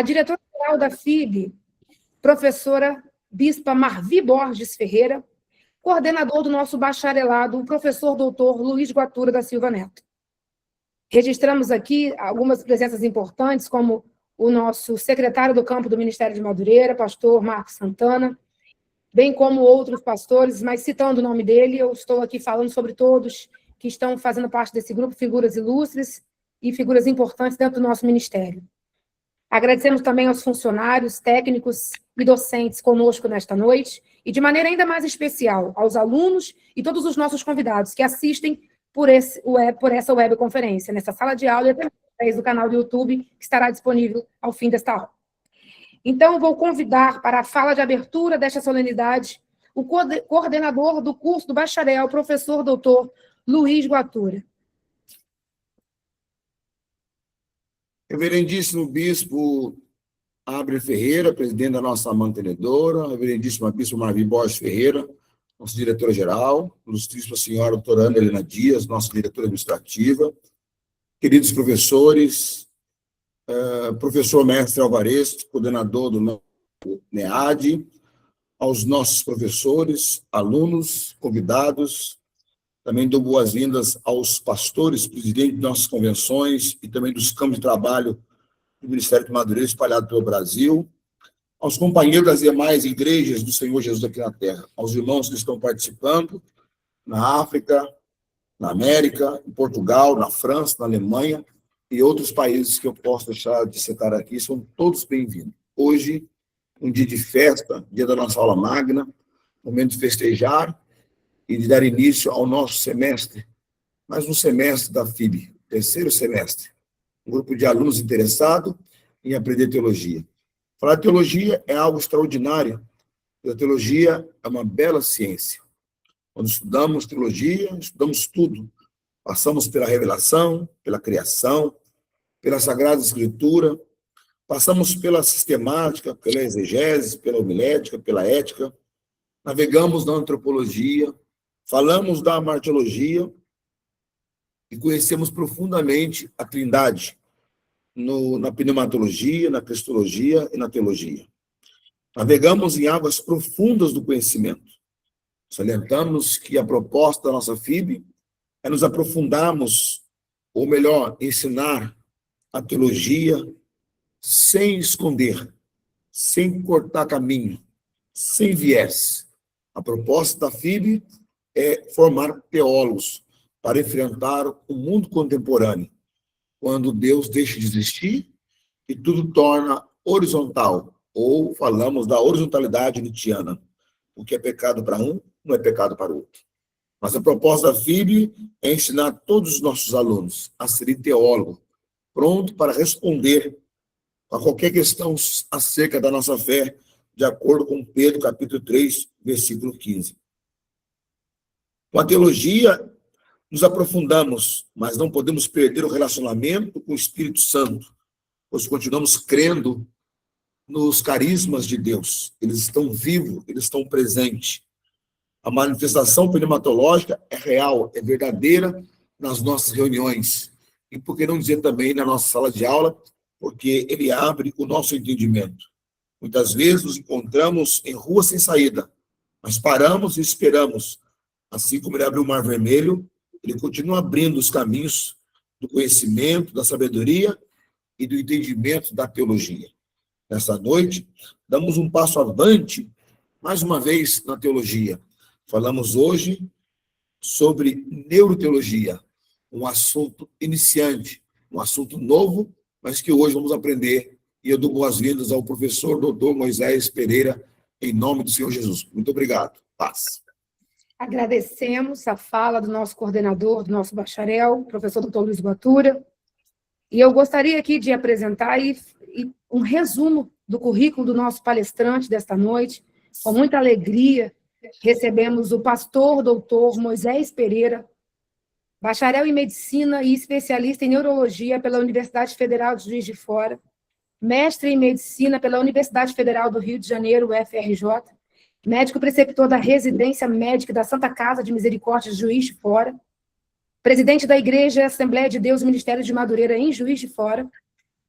A diretora-geral da FIB, professora Bispa Marvi Borges Ferreira, coordenador do nosso bacharelado, o professor doutor Luiz Guatura da Silva Neto. Registramos aqui algumas presenças importantes, como o nosso secretário do campo do Ministério de Madureira, pastor Marcos Santana, bem como outros pastores, mas citando o nome dele, eu estou aqui falando sobre todos que estão fazendo parte desse grupo, figuras ilustres e figuras importantes dentro do nosso ministério. Agradecemos também aos funcionários, técnicos e docentes conosco nesta noite, e de maneira ainda mais especial aos alunos e todos os nossos convidados que assistem por essa webconferência, nessa sala de aula e através do canal do YouTube, que estará disponível ao fim desta aula. Então, vou convidar para a fala de abertura desta solenidade o coordenador do curso do bacharel, professor doutor Luiz Guatura. Reverendíssimo Bispo Abre Ferreira, presidente da nossa mantenedora, reverendíssima Bispo Marvi Borges Ferreira, nossa diretora-geral, ilustríssima senhora doutora Ana Helena Dias, nossa diretora administrativa, queridos professores, professor mestre Alvarez, coordenador do NEAD, aos nossos professores, alunos, convidados, também dou boas-vindas aos pastores, presidentes de nossas convenções e também dos campos de trabalho do Ministério de Madureira espalhado pelo Brasil, aos companheiros das demais igrejas do Senhor Jesus aqui na Terra, aos irmãos que estão participando na África, na América, em Portugal, na França, na Alemanha e outros países que eu posso deixar de citar aqui, são todos bem-vindos. Hoje, um dia de festa, dia da nossa aula magna, momento de festejar e de dar início ao nosso semestre, mais um semestre da FIB, terceiro semestre. Um grupo de alunos interessados em aprender teologia. Falar de teologia é algo extraordinário. A teologia é uma bela ciência. Quando estudamos teologia, estudamos tudo. Passamos pela revelação, pela criação, pela Sagrada Escritura, passamos pela sistemática, pela exegese, pela homilética, pela ética, navegamos na antropologia, falamos da martiologia e conhecemos profundamente a Trindade na pneumatologia, na cristologia e na teologia. Navegamos em águas profundas do conhecimento. Salientamos que a proposta da nossa FIB é nos aprofundarmos, ou melhor, ensinar a teologia sem esconder, sem cortar caminho, sem viés. A proposta da FIB é formar teólogos para enfrentar o mundo contemporâneo, quando Deus deixa de existir e tudo torna horizontal, ou falamos da horizontalidade nietzschiana. O que é pecado para um, não é pecado para o outro. Mas a proposta da FIB é ensinar todos os nossos alunos a serem teólogos, pronto para responder a qualquer questão acerca da nossa fé, de acordo com Pedro, capítulo 3, versículo 15. Com a teologia, nos aprofundamos, mas não podemos perder o relacionamento com o Espírito Santo, pois continuamos crendo nos carismas de Deus. Eles estão vivos, eles estão presentes. A manifestação pneumatológica é real, é verdadeira nas nossas reuniões. E por que não dizer também na nossa sala de aula, porque ele abre o nosso entendimento. Muitas vezes nos encontramos em rua sem saída, mas paramos e esperamos. Assim como ele abriu o Mar Vermelho, ele continua abrindo os caminhos do conhecimento, da sabedoria e do entendimento da teologia. Nessa noite, damos um passo avante, mais uma vez, na teologia. Falamos hoje sobre neuroteologia, um assunto iniciante, um assunto novo, mas que hoje vamos aprender. E eu dou boas-vindas ao professor doutor Moisés Pereira, em nome do Senhor Jesus. Muito obrigado. Paz. Agradecemos a fala do nosso coordenador, do nosso bacharel, professor doutor Luiz Guatura. E eu gostaria aqui de apresentar um resumo do currículo do nosso palestrante desta noite. Com muita alegria, recebemos o pastor doutor Moisés Pereira, bacharel em medicina e especialista em neurologia pela Universidade Federal de Juiz de Fora, mestre em medicina pela Universidade Federal do Rio de Janeiro, UFRJ, médico preceptor da residência médica da Santa Casa de Misericórdia de Juiz de Fora, presidente da Igreja Assembleia de Deus Ministério de Madureira em Juiz de Fora,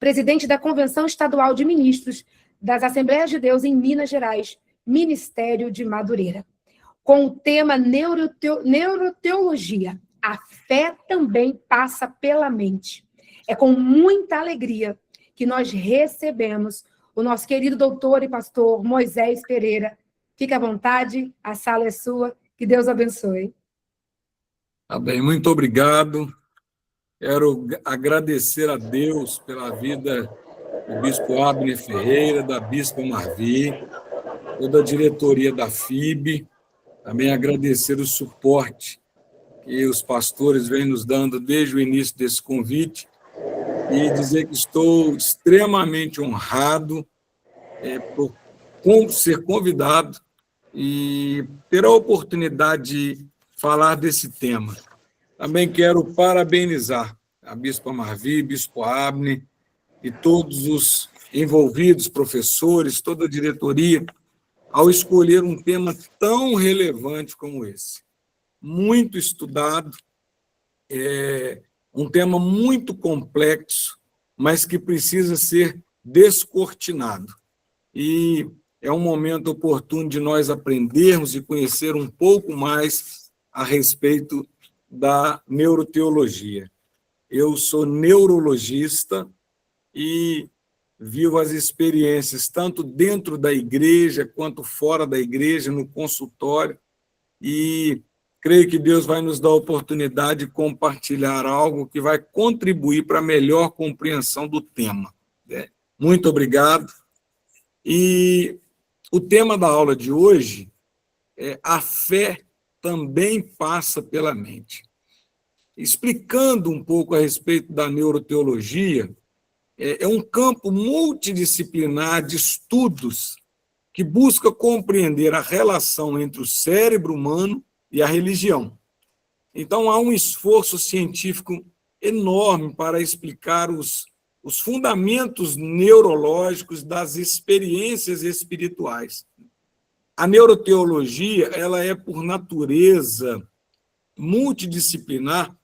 presidente da Convenção Estadual de Ministros das Assembleias de Deus em Minas Gerais, Ministério de Madureira, com o tema Neuroteologia. A fé também passa pela mente. É com muita alegria que nós recebemos o nosso querido doutor e pastor Moisés Pereira. Fique à vontade, a sala é sua. Que Deus abençoe. Tá bem, muito obrigado. Quero agradecer a Deus pela vida do bispo Abner Ferreira, da bispa Marvi, toda a diretoria da FIB. Também agradecer o suporte que os pastores vêm nos dando desde o início desse convite e dizer que estou extremamente honrado por ser convidado e ter a oportunidade de falar desse tema. Também quero parabenizar a bispa Marvi, bispo Abner e todos os envolvidos, professores, toda a diretoria, ao escolher um tema tão relevante como esse. Muito estudado, um tema muito complexo, mas que precisa ser descortinado. E é um momento oportuno de nós aprendermos e conhecer um pouco mais a respeito da neuroteologia. Eu sou neurologista e vivo as experiências tanto dentro da igreja quanto fora da igreja, no consultório, e creio que Deus vai nos dar a oportunidade de compartilhar algo que vai contribuir para a melhor compreensão do tema. Muito obrigado. E o tema da aula de hoje é a fé também passa pela mente. Explicando um pouco a respeito da neuroteologia, é um campo multidisciplinar de estudos que busca compreender a relação entre o cérebro humano e a religião. Então, há um esforço científico enorme para explicar os fundamentos neurológicos das experiências espirituais. A neuroteologia, ela é, por natureza, multidisciplinar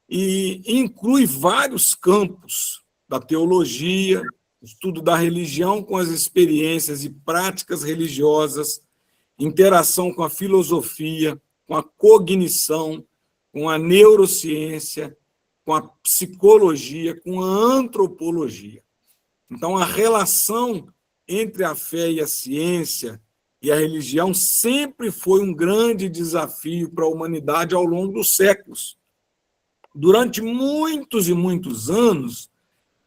e inclui vários campos da teologia, estudo da religião com as experiências e práticas religiosas, interação com a filosofia, com a cognição, com a neurociência, com a psicologia, com a antropologia. Então, a relação entre a fé e a ciência e a religião sempre foi um grande desafio para a humanidade ao longo dos séculos. Durante muitos e muitos anos,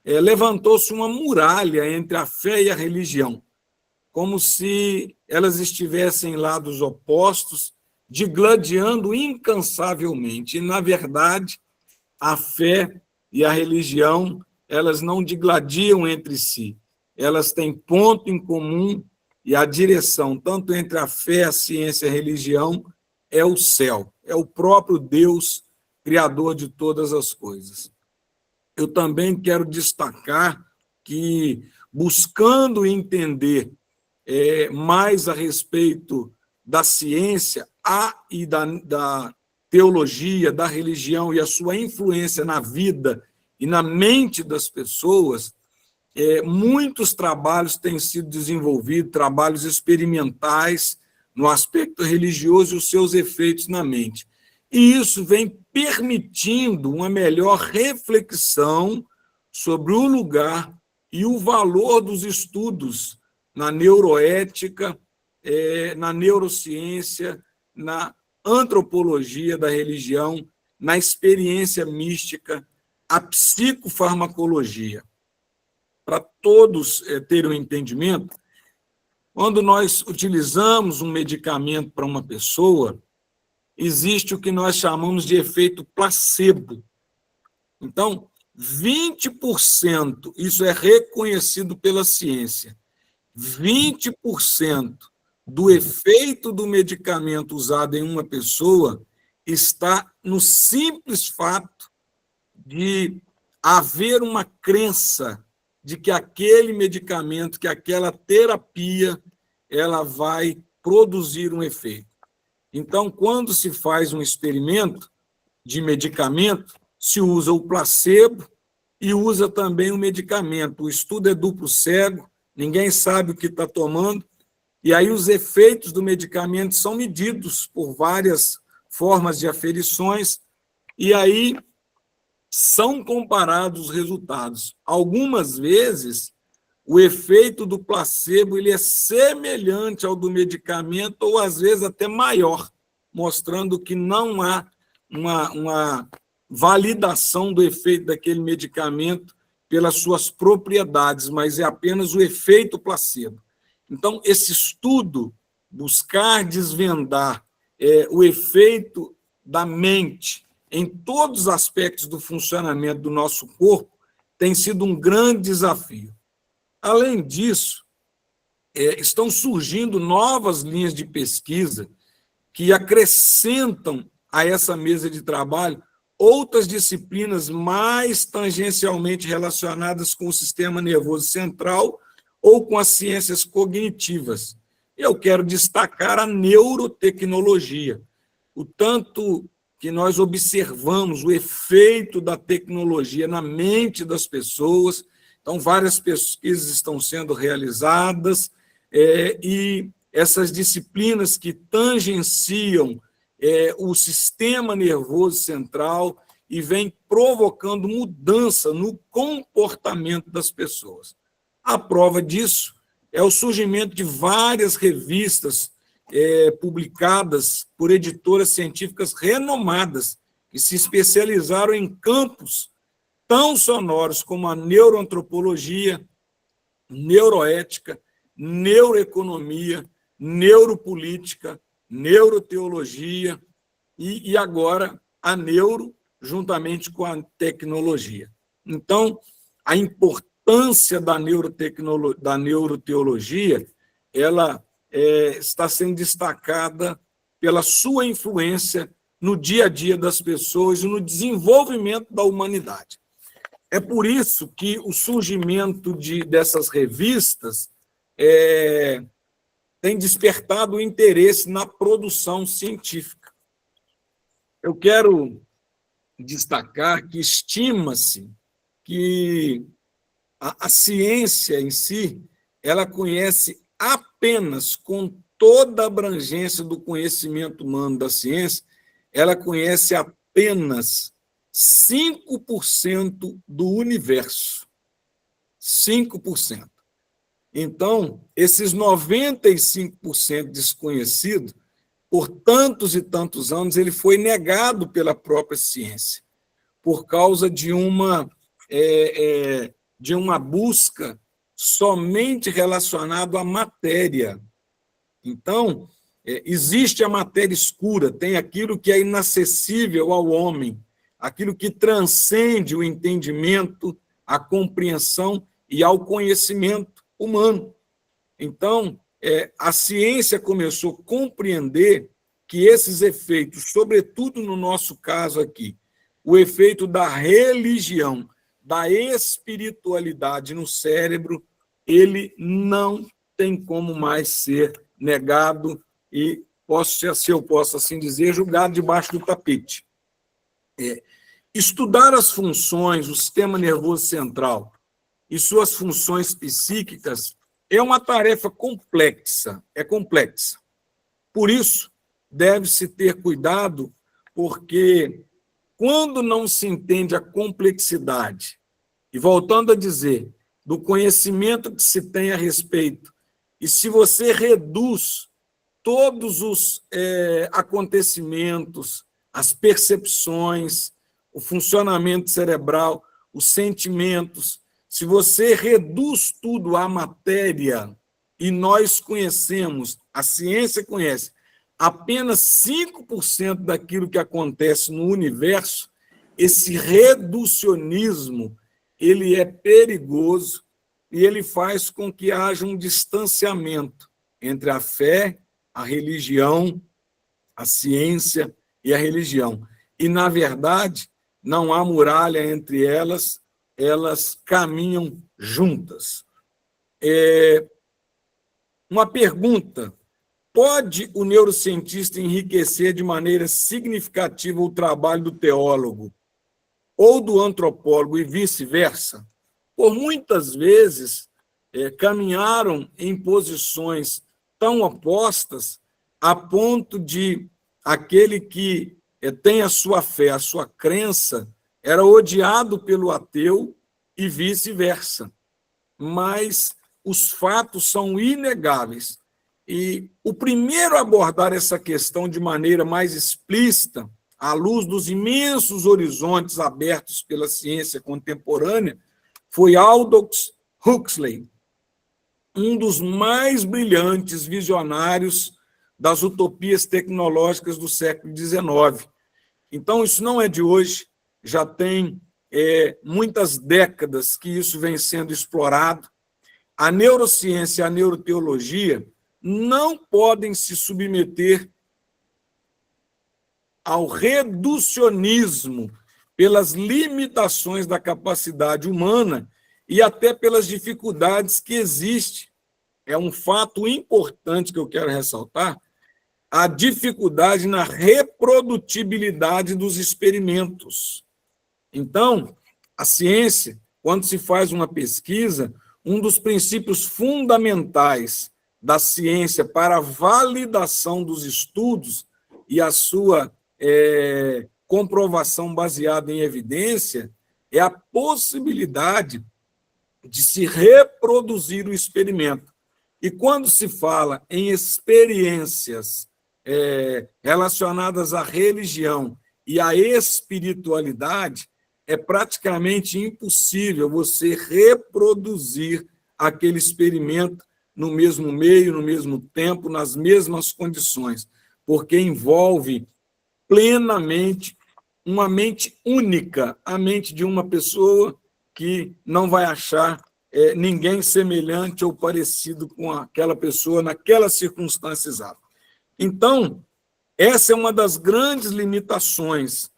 levantou-se uma muralha entre a fé e a religião, como se elas estivessem em lados opostos, digladiando incansavelmente. E, na verdade, a fé e a religião, elas não digladiam entre si. Elas têm ponto em comum e a direção, tanto entre a fé, a ciência e a religião, é o céu, é o próprio Deus, criador de todas as coisas. Eu também quero destacar que, buscando entender mais a respeito da ciência e da teologia, da religião e a sua influência na vida e na mente das pessoas, muitos trabalhos têm sido desenvolvidos, trabalhos experimentais no aspecto religioso e os seus efeitos na mente. E isso vem permitindo uma melhor reflexão sobre o lugar e o valor dos estudos na neuroética, na neurociência, na antropologia da religião, na experiência mística, a psicofarmacologia. Para todos terem um entendimento, quando nós utilizamos um medicamento para uma pessoa, existe o que nós chamamos de efeito placebo. Então, 20%, isso é reconhecido pela ciência, 20% do efeito do medicamento usado em uma pessoa está no simples fato de haver uma crença de que aquele medicamento, que aquela terapia, ela vai produzir um efeito. Então, quando se faz um experimento de medicamento, se usa o placebo e usa também o medicamento. O estudo é duplo cego, ninguém sabe o que está tomando, e aí os efeitos do medicamento são medidos por várias formas de aferições, e aí são comparados os resultados. Algumas vezes, o efeito do placebo ele é semelhante ao do medicamento, ou às vezes até maior, mostrando que não há uma validação do efeito daquele medicamento pelas suas propriedades, mas é apenas o efeito placebo. Então, esse estudo, buscar desvendar o efeito da mente em todos os aspectos do funcionamento do nosso corpo, tem sido um grande desafio. Além disso, estão surgindo novas linhas de pesquisa que acrescentam a essa mesa de trabalho outras disciplinas mais tangencialmente relacionadas com o sistema nervoso central ou com as ciências cognitivas. Eu quero destacar a neurotecnologia, o tanto que nós observamos o efeito da tecnologia na mente das pessoas. Então, várias pesquisas estão sendo realizadas e essas disciplinas que tangenciam o sistema nervoso central e vem provocando mudança no comportamento das pessoas. A prova disso é o surgimento de várias revistas publicadas por editoras científicas renomadas, que se especializaram em campos tão sonoros como a neuroantropologia, neuroética, neuroeconomia, neuropolítica, neuroteologia e agora a neuro, juntamente com a tecnologia. Então, a importância da neuroteologia, ela está sendo destacada pela sua influência no dia a dia das pessoas e no desenvolvimento da humanidade. É por isso que o surgimento dessas revistas tem despertado o interesse na produção científica. Eu quero destacar que estima-se que a ciência em si, ela conhece apenas, com toda a abrangência do conhecimento humano da ciência, ela conhece apenas 5% do universo. 5%. Então, esses 95% desconhecido, por tantos e tantos anos, ele foi negado pela própria ciência, por causa de uma busca somente relacionada à matéria. Então, existe a matéria escura, tem aquilo que é inacessível ao homem, aquilo que transcende o entendimento, a compreensão e ao conhecimento humano. Então, a ciência começou a compreender que esses efeitos, sobretudo no nosso caso aqui, o efeito da religião, da espiritualidade no cérebro, ele não tem como mais ser negado e, se eu posso assim dizer, jogado debaixo do tapete. Estudar as funções, o sistema nervoso central e suas funções psíquicas é uma tarefa complexa, complexa. Por isso, deve-se ter cuidado, porque quando não se entende a complexidade, e voltando a dizer, do conhecimento que se tem a respeito, e se você reduz todos os acontecimentos, as percepções, o funcionamento cerebral, os sentimentos, se você reduz tudo à matéria, e nós conhecemos, a ciência conhece, apenas 5% daquilo que acontece no universo, esse reducionismo, ele é perigoso e ele faz com que haja um distanciamento entre a fé, a religião, a ciência e a religião. E, na verdade, não há muralha entre elas, elas caminham juntas. Uma pergunta: pode o neurocientista enriquecer de maneira significativa o trabalho do teólogo? ou do antropólogo e vice-versa, por muitas vezes caminharam em posições tão opostas a ponto de aquele que tem a sua fé, a sua crença, era odiado pelo ateu e vice-versa. Mas os fatos são inegáveis. E o primeiro a abordar essa questão de maneira mais explícita, à luz dos imensos horizontes abertos pela ciência contemporânea, foi Aldous Huxley, um dos mais brilhantes visionários das utopias tecnológicas do século XIX. Então, isso não é de hoje, já tem muitas décadas que isso vem sendo explorado. A neurociência e a neuroteologia não podem se submeter ao reducionismo pelas limitações da capacidade humana e até pelas dificuldades que existem. É um fato importante que eu quero ressaltar, a dificuldade na reprodutibilidade dos experimentos. Então, a ciência, quando se faz uma pesquisa, um dos princípios fundamentais da ciência para a validação dos estudos e a sua comprovação baseada em evidência é a possibilidade de se reproduzir o experimento. E quando se fala em experiências relacionadas à religião e à espiritualidade, é praticamente impossível você reproduzir aquele experimento no mesmo meio, no mesmo tempo, nas mesmas condições, porque envolve plenamente uma mente única, a mente de uma pessoa que não vai achar ninguém semelhante ou parecido com aquela pessoa naquela circunstância exata. Então, essa é uma das grandes limitações.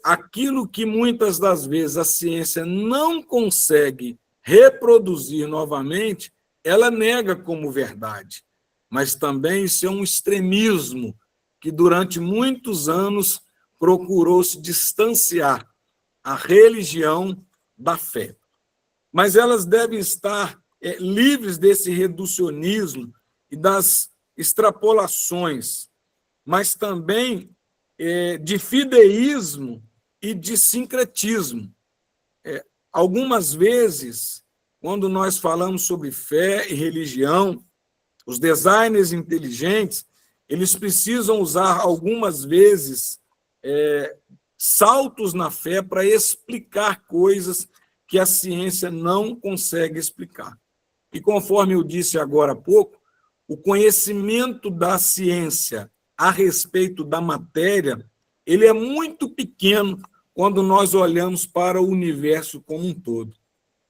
Aquilo que muitas das vezes a ciência não consegue reproduzir novamente, ela nega como verdade. Mas também isso é um extremismo que durante muitos anos procurou se distanciar a religião da fé. Mas elas devem estar livres desse reducionismo e das extrapolações, mas também de fideísmo e de sincretismo. Algumas vezes, quando nós falamos sobre fé e religião, os designers inteligentes, eles precisam usar algumas vezes saltos na fé para explicar coisas que a ciência não consegue explicar. E conforme eu disse agora há pouco, o conhecimento da ciência a respeito da matéria, ele é muito pequeno quando nós olhamos para o universo como um todo.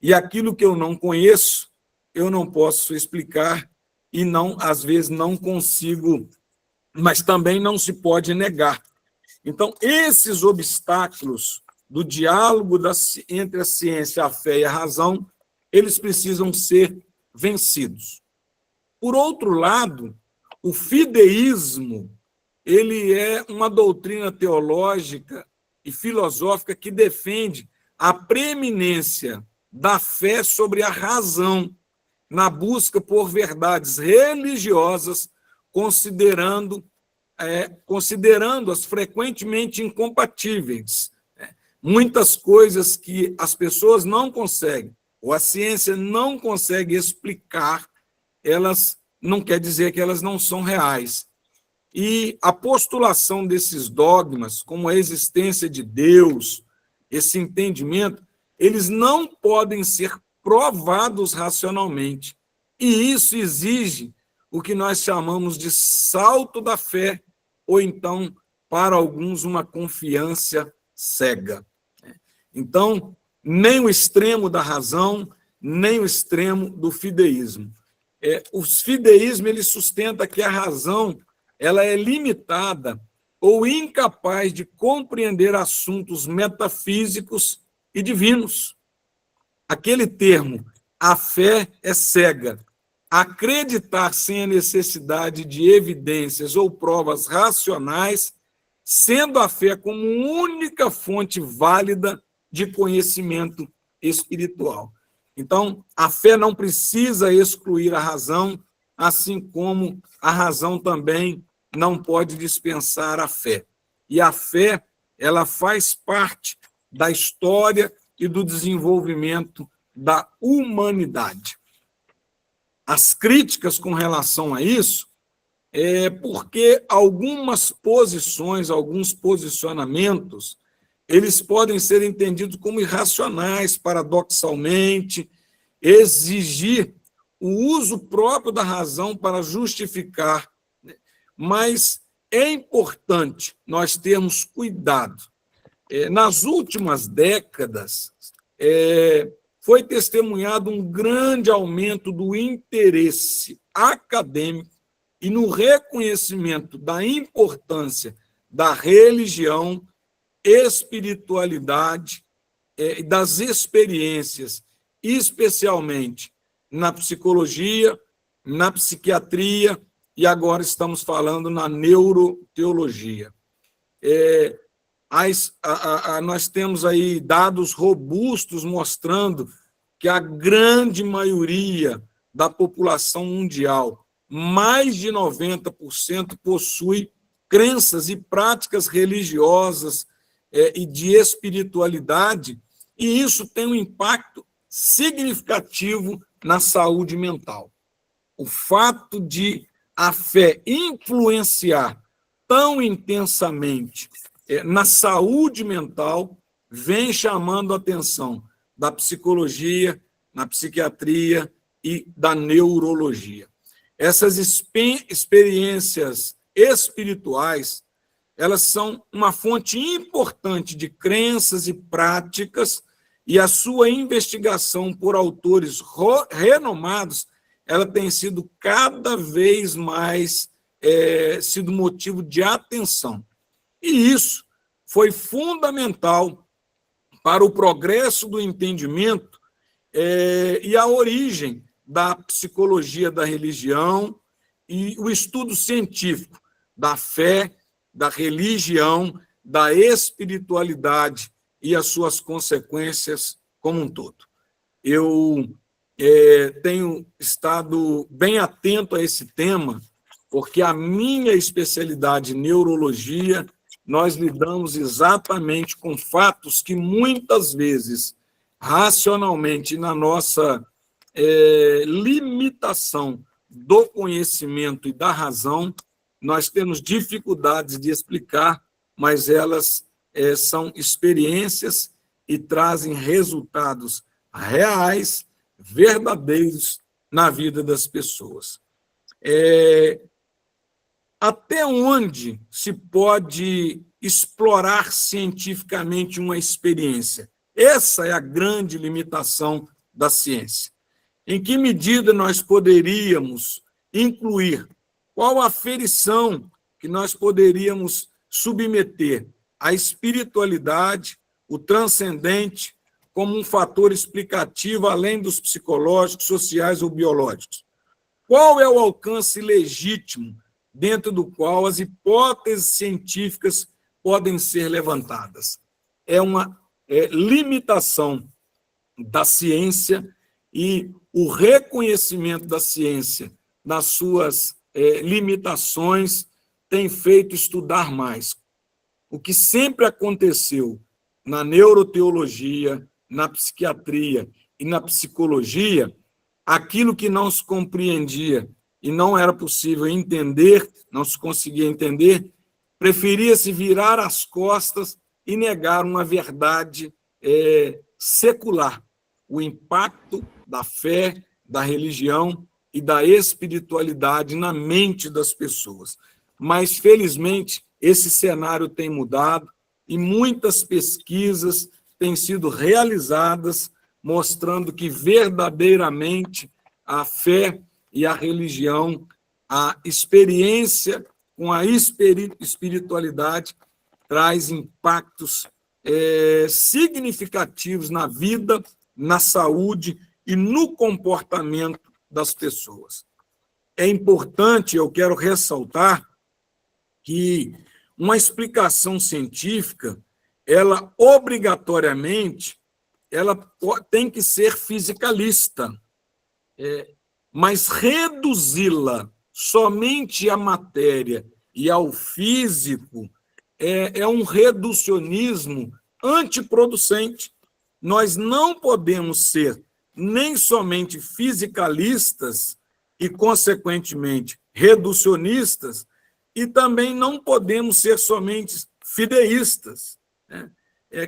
E aquilo que eu não conheço, eu não posso explicar e às vezes não consigo, mas também não se pode negar. Então, esses obstáculos do diálogo entre a ciência, a fé e a razão, eles precisam ser vencidos. Por outro lado, o fideísmo, ele é uma doutrina teológica e filosófica que defende a preeminência da fé sobre a razão, na busca por verdades religiosas, considerando-as frequentemente incompatíveis. Muitas coisas que as pessoas não conseguem, ou a ciência não consegue explicar, elas não quer dizer que elas não são reais. E a postulação desses dogmas, como a existência de Deus, esse entendimento, eles não podem ser provados racionalmente. E isso exige o que nós chamamos de salto da fé, ou então, para alguns, uma confiança cega. Então, nem o extremo da razão, nem o extremo do fideísmo. O fideísmo ele sustenta que a razão ela é limitada ou incapaz de compreender assuntos metafísicos e divinos. Aquele termo, a fé é cega. Acreditar sem a necessidade de evidências ou provas racionais sendo a fé como única fonte válida de conhecimento espiritual. Então, a fé não precisa excluir a razão, assim como a razão também não pode dispensar a fé. E a fé, ela faz parte da história e do desenvolvimento da humanidade. As críticas com relação a isso é porque algumas posições, alguns posicionamentos, eles podem ser entendidos como irracionais, paradoxalmente, exigir o uso próprio da razão para justificar, né? Mas é importante nós termos cuidado. Nas últimas décadas, foi testemunhado um grande aumento do interesse acadêmico e no reconhecimento da importância da religião, espiritualidade e das experiências, especialmente na psicologia, na psiquiatria e agora estamos falando na neuroteologia. Nós temos aí dados robustos mostrando que a grande maioria da população mundial, mais de 90%, possui crenças e práticas religiosas e de espiritualidade, e isso tem um impacto significativo na saúde mental. O fato de a fé influenciar tão intensamente na saúde mental vem chamando a atenção da psicologia, na psiquiatria e da neurologia. Essas experiências espirituais, elas são uma fonte importante de crenças e práticas, e a sua investigação por autores renomados, ela tem sido cada vez mais sido motivo de atenção. E isso foi fundamental para o progresso do entendimento e a origem da psicologia da religião e o estudo científico da fé, da religião, da espiritualidade e as suas consequências como um todo. Eu tenho estado bem atento a esse tema, porque a minha especialidade em neurologia, nós lidamos exatamente com fatos que muitas vezes, racionalmente, na nossa limitação do conhecimento e da razão, nós temos dificuldades de explicar, mas elas são experiências e trazem resultados reais, verdadeiros na vida das pessoas. Até onde se pode explorar cientificamente uma experiência? Essa é a grande limitação da ciência. Em que medida nós poderíamos incluir? Qual a aferição que nós poderíamos submeter à espiritualidade, o transcendente, como um fator explicativo além dos psicológicos, sociais ou biológicos? Qual é o alcance legítimo dentro do qual as hipóteses científicas podem ser levantadas? É uma limitação da ciência, e o reconhecimento da ciência nas suas limitações tem feito estudar mais. O que sempre aconteceu na neuroteologia, na psiquiatria e na psicologia, aquilo que não se compreendia e não era possível entender, não se conseguia entender, preferia-se virar as costas e negar uma verdade secular. O impacto da fé, da religião e da espiritualidade na mente das pessoas. Mas, felizmente, esse cenário tem mudado e muitas pesquisas têm sido realizadas mostrando que verdadeiramente a fé e a religião, a experiência com a espiritualidade traz impactos significativos na vida, na saúde e no comportamento das pessoas. É importante, eu quero ressaltar, que uma explicação científica, ela obrigatoriamente tem que ser fisicalista, mas reduzi-la somente à matéria e ao físico é um reducionismo antiproducente. Nós não podemos ser nem somente fisicalistas e, consequentemente, reducionistas, e também não podemos ser somente fideístas.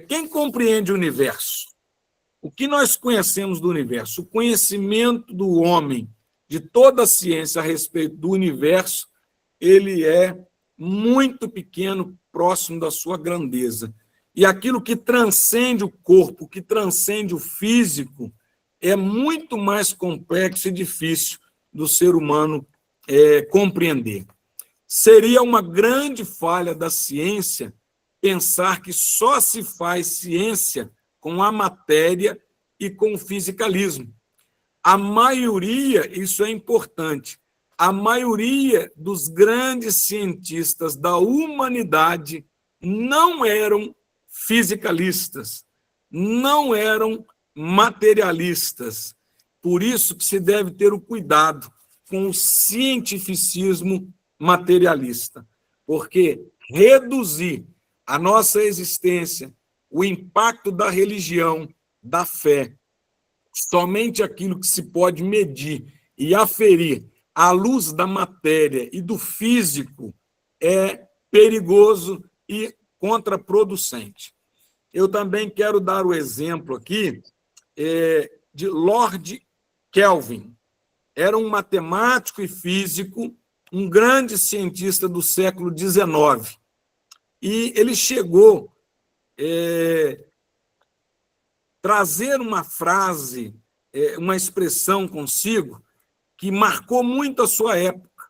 Quem compreende o universo? O que nós conhecemos do universo? O conhecimento do homem, de toda a ciência a respeito do universo, ele é muito pequeno, próximo da sua grandeza. E aquilo que transcende o corpo, que transcende o físico, é muito mais complexo e difícil do ser humano compreender. Seria uma grande falha da ciência pensar que só se faz ciência com a matéria e com o fisicalismo. A maioria, isso é importante, a maioria dos grandes cientistas da humanidade não eram fisicalistas, não eram materialistas. Por isso que se deve ter o cuidado com o cientificismo materialista, porque reduzir a nossa existência, o impacto da religião, da fé, somente aquilo que se pode medir e aferir à luz da matéria e do físico é perigoso e contraproducente. Eu também quero dar o exemplo aqui de Lord Kelvin. Era um matemático e físico, um grande cientista do século XIX. E ele chegou trazer uma frase, uma expressão consigo que marcou muito a sua época.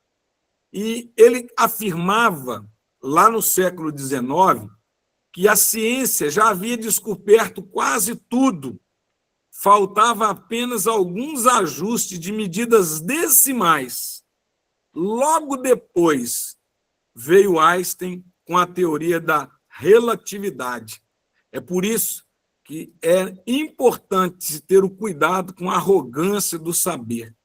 E ele afirmava, lá no século XIX, que a ciência já havia descoberto quase tudo, faltava apenas alguns ajustes de medidas decimais. Logo depois, veio Einstein com a teoria da relatividade. É por isso que é importante ter o cuidado com a arrogância do saber.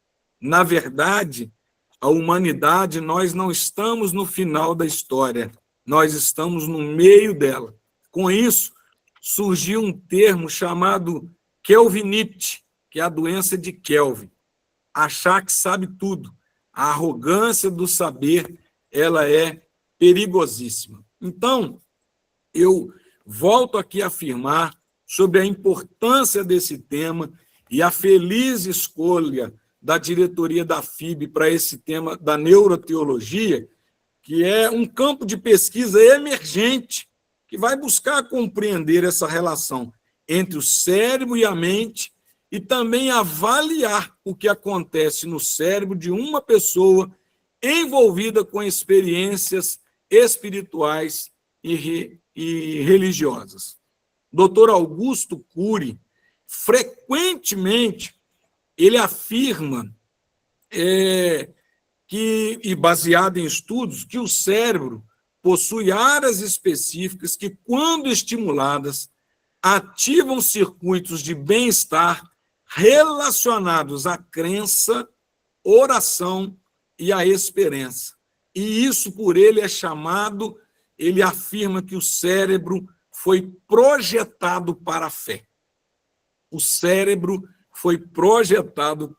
Na verdade, a humanidade, nós não estamos no final da história, nós estamos no meio dela. Com isso, surgiu um termo chamado Kelvinite, que é a doença de Kelvin. Achar que sabe tudo. A arrogância do saber, ela é perigosíssima. Então, eu volto aqui a afirmar sobre a importância desse tema e a feliz escolha da diretoria da FIB para esse tema da neuroteologia, que é um campo de pesquisa emergente que vai buscar compreender essa relação entre o cérebro e a mente e também avaliar o que acontece no cérebro de uma pessoa envolvida com experiências espirituais e religiosas. Dr. Augusto Cury, frequentemente, ele afirma, e baseado em estudos, que o cérebro possui áreas específicas que, quando estimuladas, ativam circuitos de bem-estar relacionados à crença, oração e à esperança. E isso, por ele, é chamado, ele afirma que o cérebro foi projetado para a fé. O cérebro foi projetado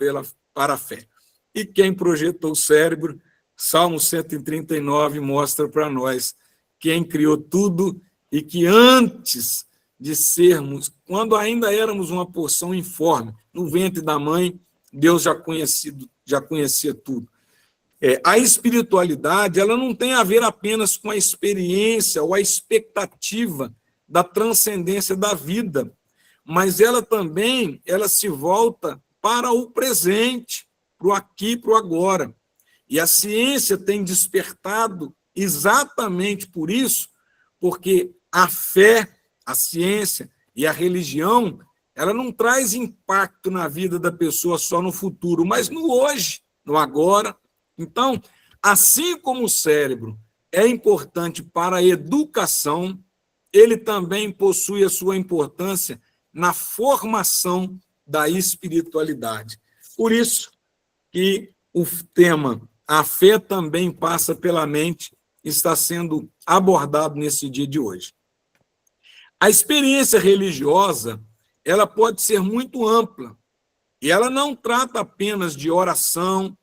para a fé. E quem projetou o cérebro, Salmo 139 mostra para nós quem criou tudo e que antes de sermos, quando ainda éramos uma porção informe, no ventre da mãe, Deus já conhecia tudo. A espiritualidade, ela não tem a ver apenas com a experiência ou a expectativa da transcendência da vida, mas ela se volta para o presente, para o aqui, para o agora. E a ciência tem despertado exatamente por isso, porque a fé, a ciência e a religião, ela não traz impacto na vida da pessoa só no futuro, mas no hoje, no agora. Então, assim como o cérebro é importante para a educação, ele também possui a sua importância na formação da espiritualidade. Por isso que o tema A Fé Também Passa pela Mente está sendo abordado nesse dia de hoje. A experiência religiosa, ela pode ser muito ampla, e ela não trata apenas de oração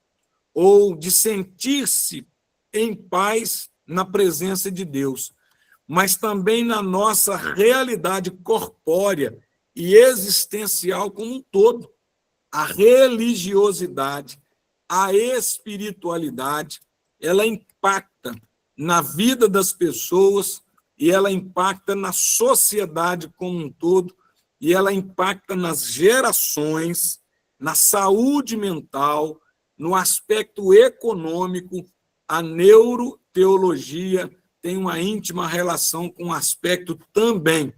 ou de sentir-se em paz na presença de Deus, mas também na nossa realidade corpórea e existencial como um todo. A religiosidade, a espiritualidade, ela impacta na vida das pessoas e ela impacta na sociedade como um todo e ela impacta nas gerações, na saúde mental, no aspecto econômico. A neuroteologia tem uma íntima relação com o aspecto também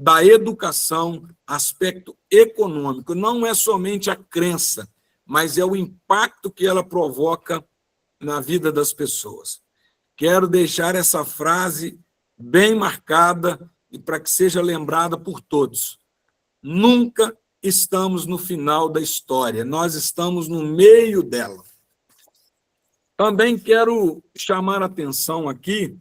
da educação, aspecto econômico. Não é somente a crença, mas é o impacto que ela provoca na vida das pessoas. Quero deixar essa frase bem marcada e para que seja lembrada por todos. Nunca estamos no final da história, nós estamos no meio dela. Também quero chamar a atenção aqui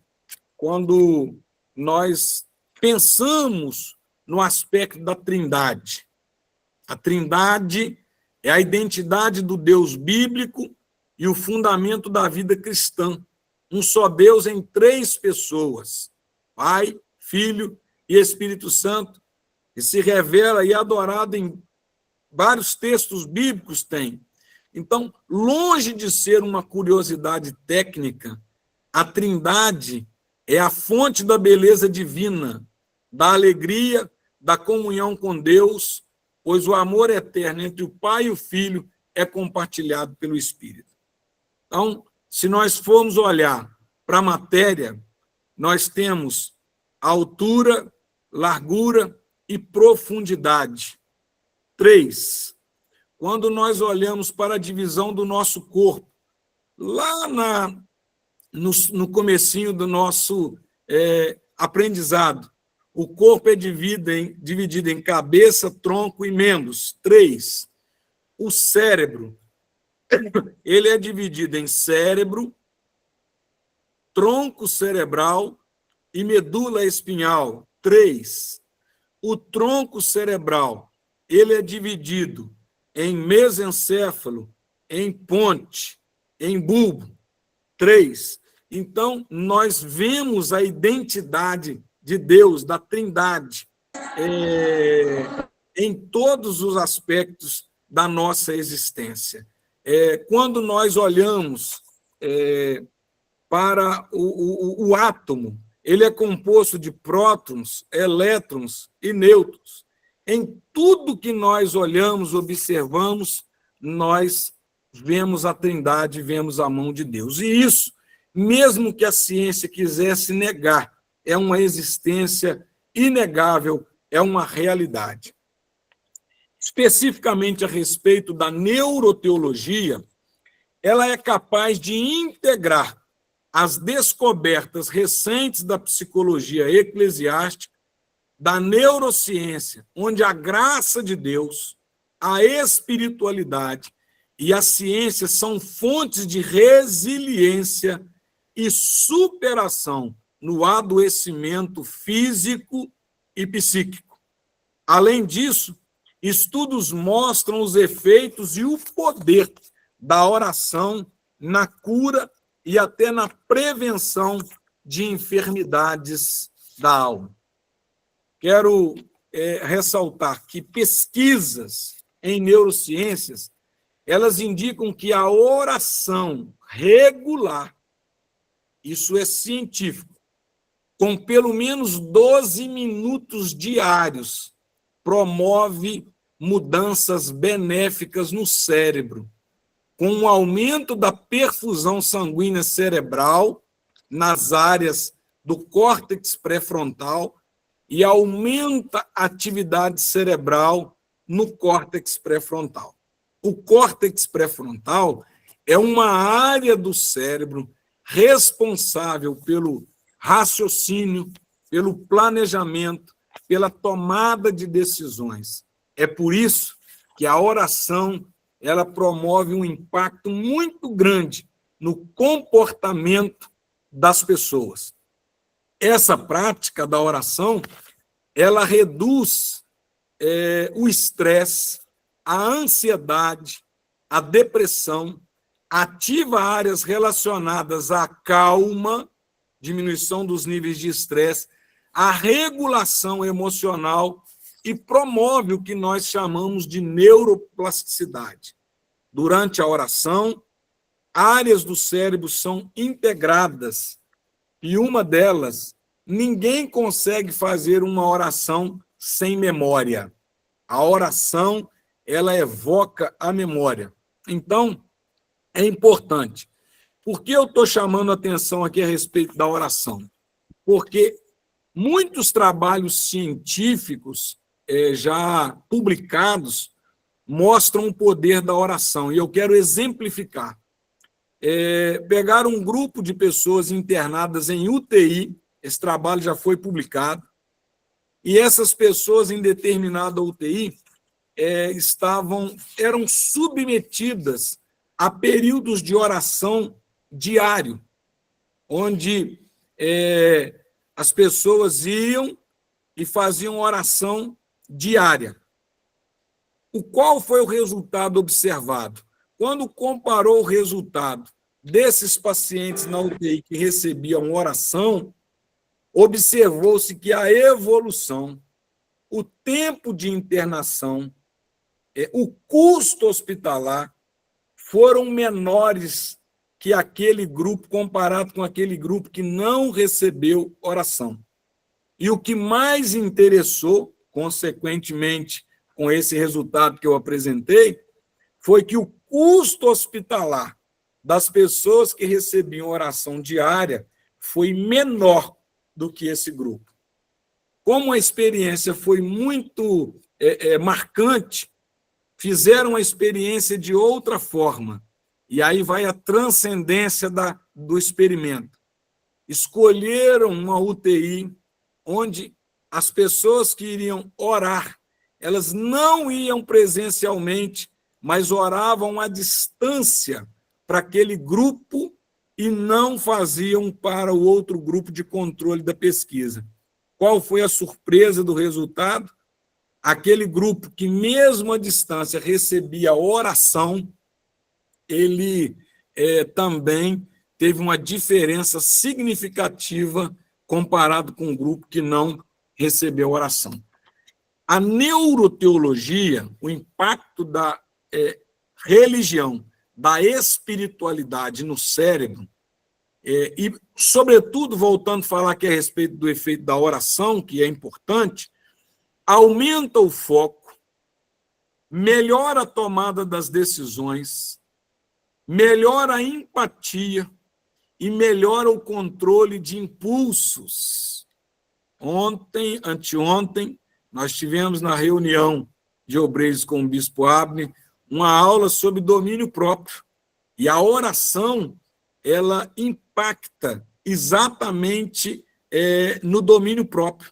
quando nós pensamos no aspecto da Trindade. A Trindade é a identidade do Deus bíblico e o fundamento da vida cristã. Um só Deus em 3 pessoas, Pai, Filho e Espírito Santo, que se revela e é adorado em vários textos bíblicos tem. Então, longe de ser uma curiosidade técnica, a Trindade é a fonte da beleza divina, da alegria, da comunhão com Deus, pois o amor eterno entre o Pai e o Filho é compartilhado pelo Espírito. Então, se nós formos olhar para a matéria, nós temos altura, largura e profundidade. 3. Quando nós olhamos para a divisão do nosso corpo, lá no comecinho do nosso aprendizado, o corpo é dividido em cabeça, tronco e membros. 3. O cérebro, ele é dividido em cérebro, tronco cerebral e medula espinhal. 3. O tronco cerebral, ele é dividido em mesencéfalo, em ponte, em bulbo. 3. Então, nós vemos a identidade de Deus, da Trindade, em todos os aspectos da nossa existência. Quando nós olhamos para o átomo, ele é composto de prótons, elétrons e nêutrons. Em tudo que nós olhamos, observamos, nós vemos a Trindade, vemos a mão de Deus. E isso, mesmo que a ciência quisesse negar, é uma existência inegável, é uma realidade. Especificamente a respeito da neuroteologia, ela é capaz de integrar as descobertas recentes da psicologia eclesiástica, da neurociência, onde a graça de Deus, a espiritualidade e a ciência são fontes de resiliência e superação no adoecimento físico e psíquico. Além disso, estudos mostram os efeitos e o poder da oração na cura e até na prevenção de enfermidades da alma. Quero ressaltar que pesquisas em neurociências, elas indicam que a oração regular, isso é científico, com pelo menos 12 minutos diários, promove mudanças benéficas no cérebro, com um aumento da perfusão sanguínea cerebral nas áreas do córtex pré-frontal e aumenta a atividade cerebral no córtex pré-frontal. O córtex pré-frontal é uma área do cérebro responsável pelo raciocínio, pelo planejamento, pela tomada de decisões. É por isso que a oração ela promove um impacto muito grande no comportamento das pessoas. Essa prática da oração, ela reduz o estresse, a ansiedade, a depressão, ativa áreas relacionadas à calma, diminuição dos níveis de estresse, a regulação emocional e promove o que nós chamamos de neuroplasticidade. Durante a oração, áreas do cérebro são integradas e uma delas, ninguém consegue fazer uma oração sem memória. A oração, ela evoca a memória. Então, é importante. Por que eu estou chamando a atenção aqui a respeito da oração? Porque muitos trabalhos científicos já publicados mostram o poder da oração, e eu quero exemplificar. Pegaram um grupo de pessoas internadas em UTI, esse trabalho já foi publicado, e essas pessoas em determinada UTI eram submetidas a períodos de oração diário, onde as pessoas iam e faziam oração diária. Qual foi o resultado observado? Quando comparou o resultado desses pacientes na UTI que recebiam oração, observou-se que a evolução, o tempo de internação, o custo hospitalar foram menores que aquele grupo, comparado com aquele grupo que não recebeu oração. E o que mais interessou, consequentemente, com esse resultado que eu apresentei, foi que o custo hospitalar das pessoas que recebiam oração diária foi menor do que esse grupo. Como a experiência foi muito marcante, fizeram a experiência de outra forma. E aí vai a transcendência do experimento. Escolheram uma UTI onde as pessoas que iriam orar, elas não iam presencialmente, mas oravam à distância para aquele grupo e não faziam para o outro grupo de controle da pesquisa. Qual foi a surpresa do resultado? Aquele grupo que, mesmo à distância, recebia oração, ele também teve uma diferença significativa comparado com um grupo que não recebeu oração. A neuroteologia, o impacto da religião, da espiritualidade no cérebro, e, sobretudo, voltando a falar aqui a respeito do efeito da oração, que é importante, aumenta o foco, melhora a tomada das decisões, melhora a empatia e melhora o controle de impulsos. Anteontem, nós tivemos na reunião de obreiros com o bispo Abner uma aula sobre domínio próprio. E a oração, ela impacta exatamente no domínio próprio.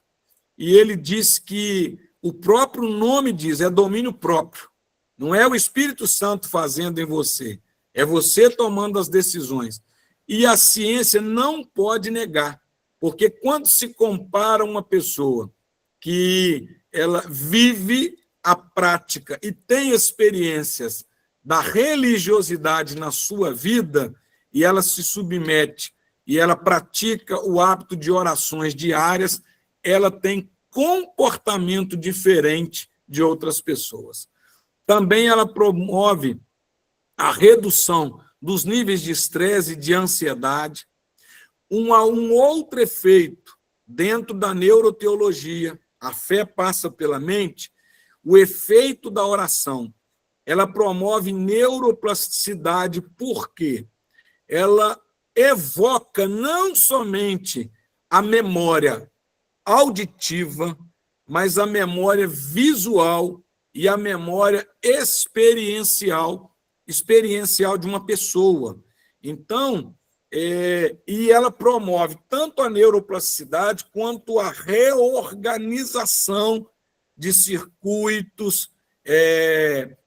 E ele disse que o próprio nome diz, é domínio próprio. Não é o Espírito Santo fazendo em você, é você tomando as decisões. E a ciência não pode negar, porque quando se compara uma pessoa que ela vive a prática e tem experiências da religiosidade na sua vida, e ela se submete, e ela pratica o hábito de orações diárias, ela tem comportamento diferente de outras pessoas. Também ela promove a redução dos níveis de estresse e de ansiedade. Um outro efeito dentro da neuroteologia, a fé passa pela mente, o efeito da oração. Ela promove neuroplasticidade, porque ela evoca não somente a memória auditiva, mas a memória visual e a memória experiencial de uma pessoa. Então, e ela promove tanto a neuroplasticidade quanto a reorganização de circuitos,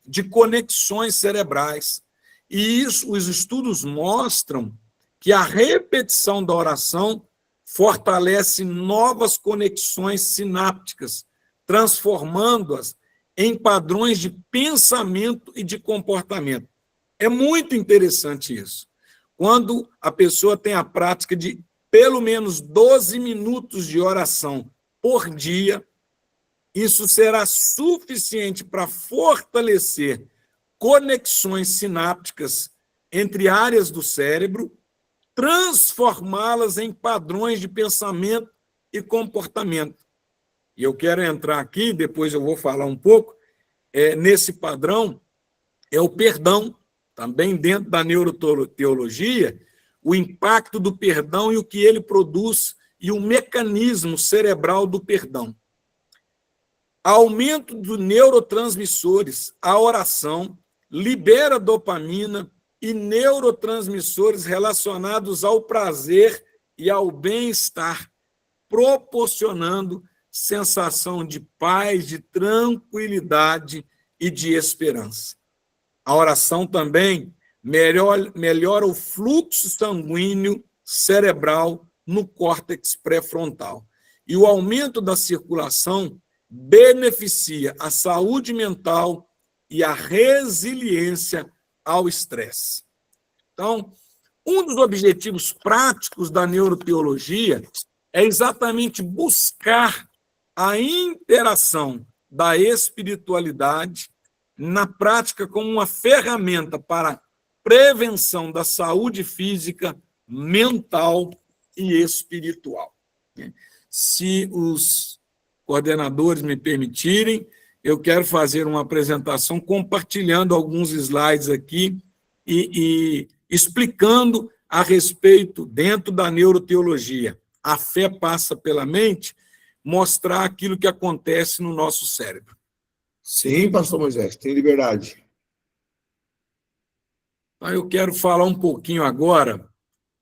de conexões cerebrais. E os estudos mostram que a repetição da oração fortalece novas conexões sinápticas, transformando-as em padrões de pensamento e de comportamento. É muito interessante isso. Quando a pessoa tem a prática de pelo menos 12 minutos de oração por dia, isso será suficiente para fortalecer conexões sinápticas entre áreas do cérebro, transformá-las em padrões de pensamento e comportamento. E eu quero entrar aqui, depois eu vou falar um pouco, nesse padrão, é o perdão, também dentro da neuroteologia, o impacto do perdão e o que ele produz e o mecanismo cerebral do perdão. Aumento dos neurotransmissores, a oração libera dopamina e neurotransmissores relacionados ao prazer e ao bem-estar, proporcionando sensação de paz, de tranquilidade e de esperança. A oração também melhora o fluxo sanguíneo cerebral no córtex pré-frontal. E o aumento da circulação beneficia a saúde mental e a resiliência ao estresse. Então, um dos objetivos práticos da neuroteologia é exatamente buscar a interação da espiritualidade na prática como uma ferramenta para prevenção da saúde física, mental e espiritual. Se os coordenadores me permitirem, eu quero fazer uma apresentação compartilhando alguns slides aqui e explicando a respeito, dentro da neuroteologia, a fé passa pela mente, mostrar aquilo que acontece no nosso cérebro. Sim, pastor Moisés, tem liberdade. Então, eu quero falar um pouquinho agora,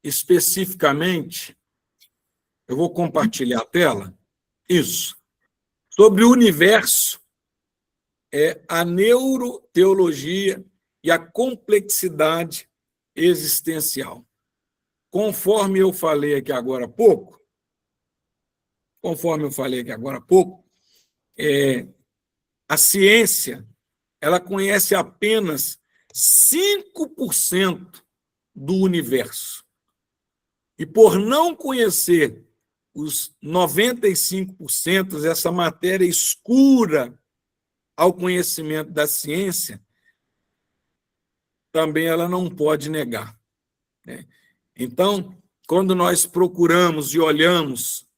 especificamente, eu vou compartilhar a tela, isso, sobre o universo, a neuroteologia e a complexidade existencial. Conforme eu falei aqui agora há pouco, a ciência, ela conhece apenas 5% do universo. E por não conhecer os 95%, essa matéria escura ao conhecimento da ciência, também ela não pode negar. Então, quando nós procuramos e olhamos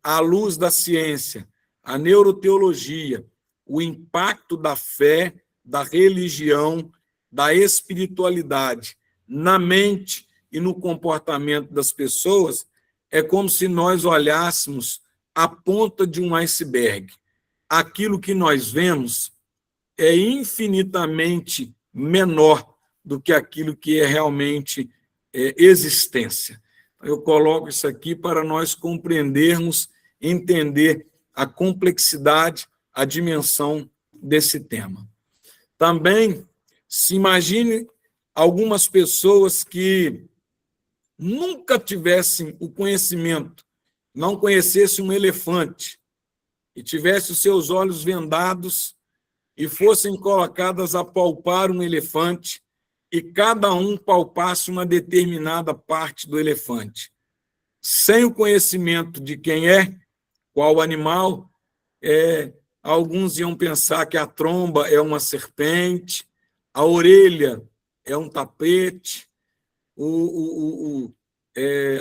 à luz da ciência, a neuroteologia, o impacto da fé, da religião, da espiritualidade na mente e no comportamento das pessoas, é como se nós olhássemos a ponta de um iceberg. Aquilo que nós vemos é infinitamente menor do que aquilo que é realmente existência. Eu coloco isso aqui para nós compreendermos, entender a complexidade, a dimensão desse tema. Também se imagine algumas pessoas que nunca tivessem o conhecimento, não conhecessem um elefante, e tivessem os seus olhos vendados e fossem colocadas a palpar um elefante, e cada um palpasse uma determinada parte do elefante. Sem o conhecimento de quem é, qual animal, alguns iam pensar que a tromba é uma serpente, a orelha é um tapete,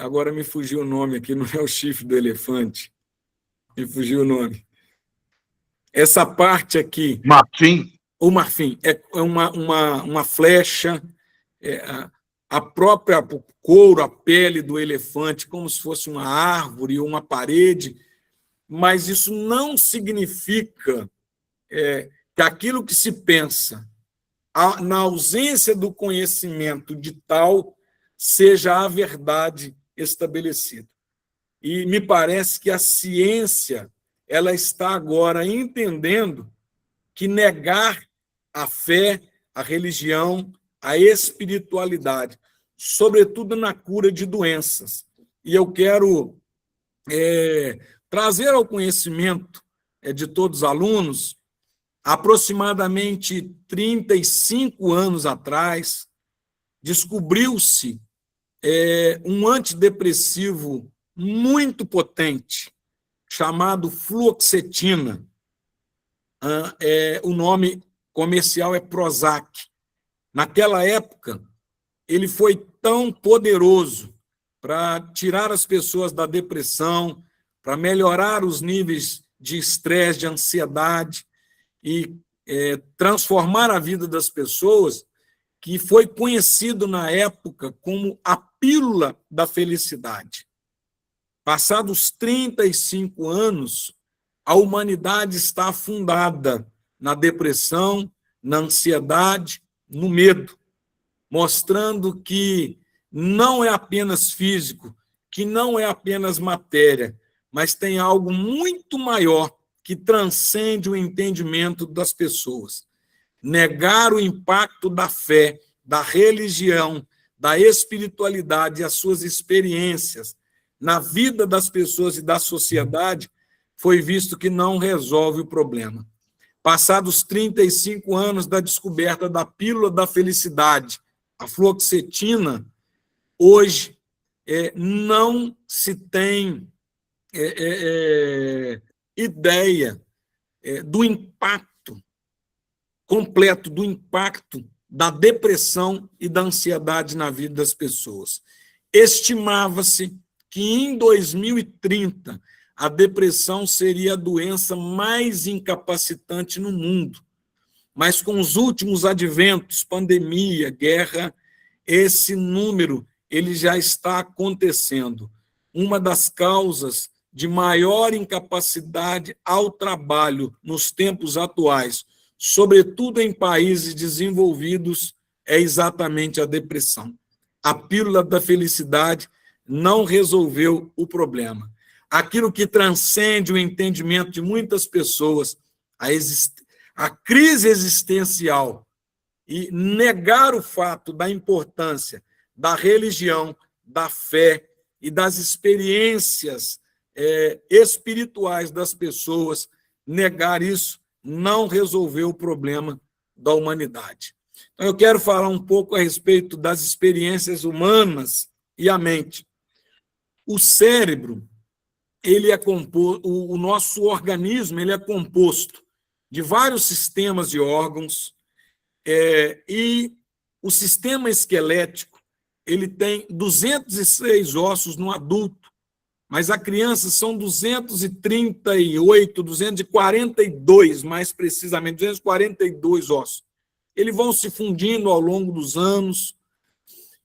agora me fugiu o nome aqui, não é o chifre do elefante, me fugiu o nome. Essa parte aqui... Marfim. O marfim é uma flecha, a própria couro, a pele do elefante, como se fosse uma árvore ou uma parede, mas isso não significa que aquilo que se pensa, na ausência do conhecimento de tal, seja a verdade estabelecida. E me parece que a ciência ela está agora entendendo que negar a fé, a religião, a espiritualidade, sobretudo na cura de doenças. E eu quero trazer ao conhecimento de todos os alunos, aproximadamente 35 anos atrás, descobriu-se um antidepressivo muito potente, chamado fluoxetina. O nome comercial é Prozac. Naquela época, ele foi tão poderoso para tirar as pessoas da depressão, para melhorar os níveis de estresse, de ansiedade e transformar a vida das pessoas, que foi conhecido na época como a pílula da felicidade. Passados 35 anos, a humanidade está afundada na depressão, na ansiedade, no medo, mostrando que não é apenas físico, que não é apenas matéria, mas tem algo muito maior que transcende o entendimento das pessoas. Negar o impacto da fé, da religião, da espiritualidade e as suas experiências na vida das pessoas e da sociedade foi visto que não resolve o problema. Passados 35 anos da descoberta da pílula da felicidade, a fluoxetina, hoje não se tem ideia do impacto completo, do impacto da depressão e da ansiedade na vida das pessoas. Estimava-se que em 2030 a depressão seria a doença mais incapacitante no mundo. Mas com os últimos adventos, pandemia, guerra, esse número ele já está acontecendo. Uma das causas de maior incapacidade ao trabalho nos tempos atuais, sobretudo em países desenvolvidos, é exatamente a depressão. A pílula da felicidade não resolveu o problema. Aquilo que transcende o entendimento de muitas pessoas, a crise existencial, e negar o fato da importância da religião, da fé e das experiências espirituais das pessoas, negar isso não resolveu o problema da humanidade. Então, eu quero falar um pouco a respeito das experiências humanas e a mente. O cérebro, ele é composto, o nosso organismo, ele é composto de vários sistemas de órgãos, e o sistema esquelético, ele tem 206 ossos no adulto, mas a criança são 238, 242, mais precisamente, 242 ossos. Eles vão se fundindo ao longo dos anos,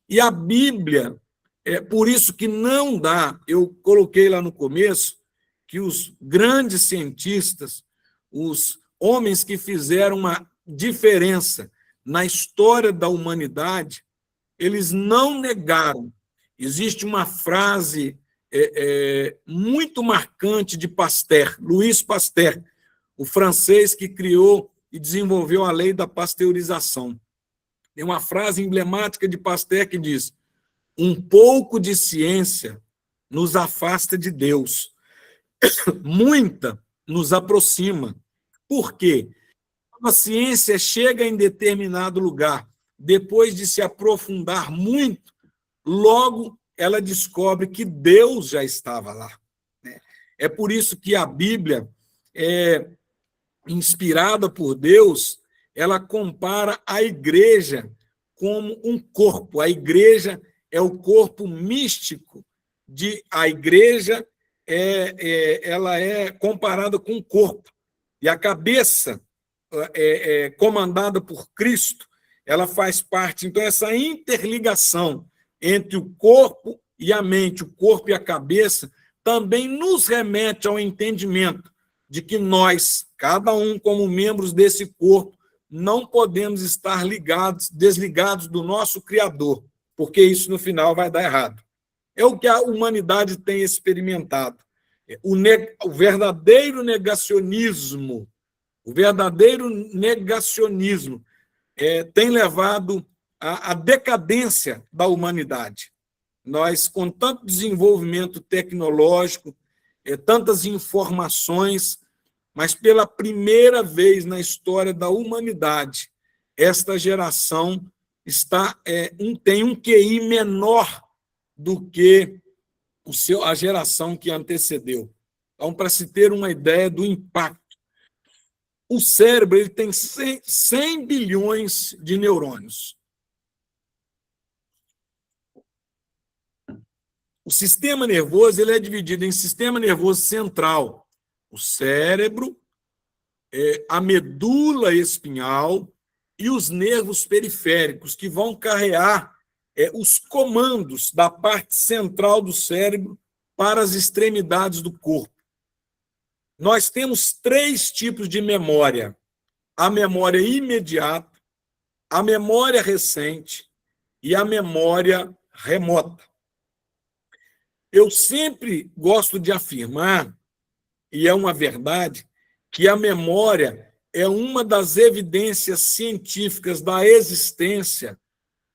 e a Bíblia, por isso que não dá, eu coloquei lá no começo, que os grandes cientistas, os homens que fizeram uma diferença na história da humanidade, eles não negaram. Existe uma frase muito marcante de Pasteur, Louis Pasteur, o francês que criou e desenvolveu a lei da pasteurização. Tem uma frase emblemática de Pasteur que diz: um pouco de ciência nos afasta de Deus, muita nos aproxima. Por quê? A ciência chega em determinado lugar, depois de se aprofundar muito, logo ela descobre que Deus já estava lá. É por isso que a Bíblia, inspirada por Deus, ela compara a igreja como um corpo. A igreja é o corpo místico a igreja, ela é comparada com o corpo. E a cabeça, comandada por Cristo, ela faz parte. Então, essa interligação entre o corpo e a mente, o corpo e a cabeça, também nos remete ao entendimento de que nós, cada um como membros desse corpo, não podemos estar desligados do nosso Criador. porque isso no final vai dar errado. É o que a humanidade tem experimentado. O verdadeiro negacionismo, tem levado à decadência da humanidade. Nós, com tanto desenvolvimento tecnológico, tantas informações, mas pela primeira vez na história da humanidade, esta geração tem um QI menor do que a geração que antecedeu. Então, para se ter uma ideia do impacto, o cérebro ele tem 100 bilhões de neurônios. O sistema nervoso ele é dividido em sistema nervoso central, o cérebro, a medula espinhal e os nervos periféricos, que vão carregar os comandos da parte central do cérebro para as extremidades do corpo. Nós temos 3 tipos de memória: a memória imediata, a memória recente e a memória remota. Eu sempre gosto de afirmar, e é uma verdade, que a memória é uma das evidências científicas da existência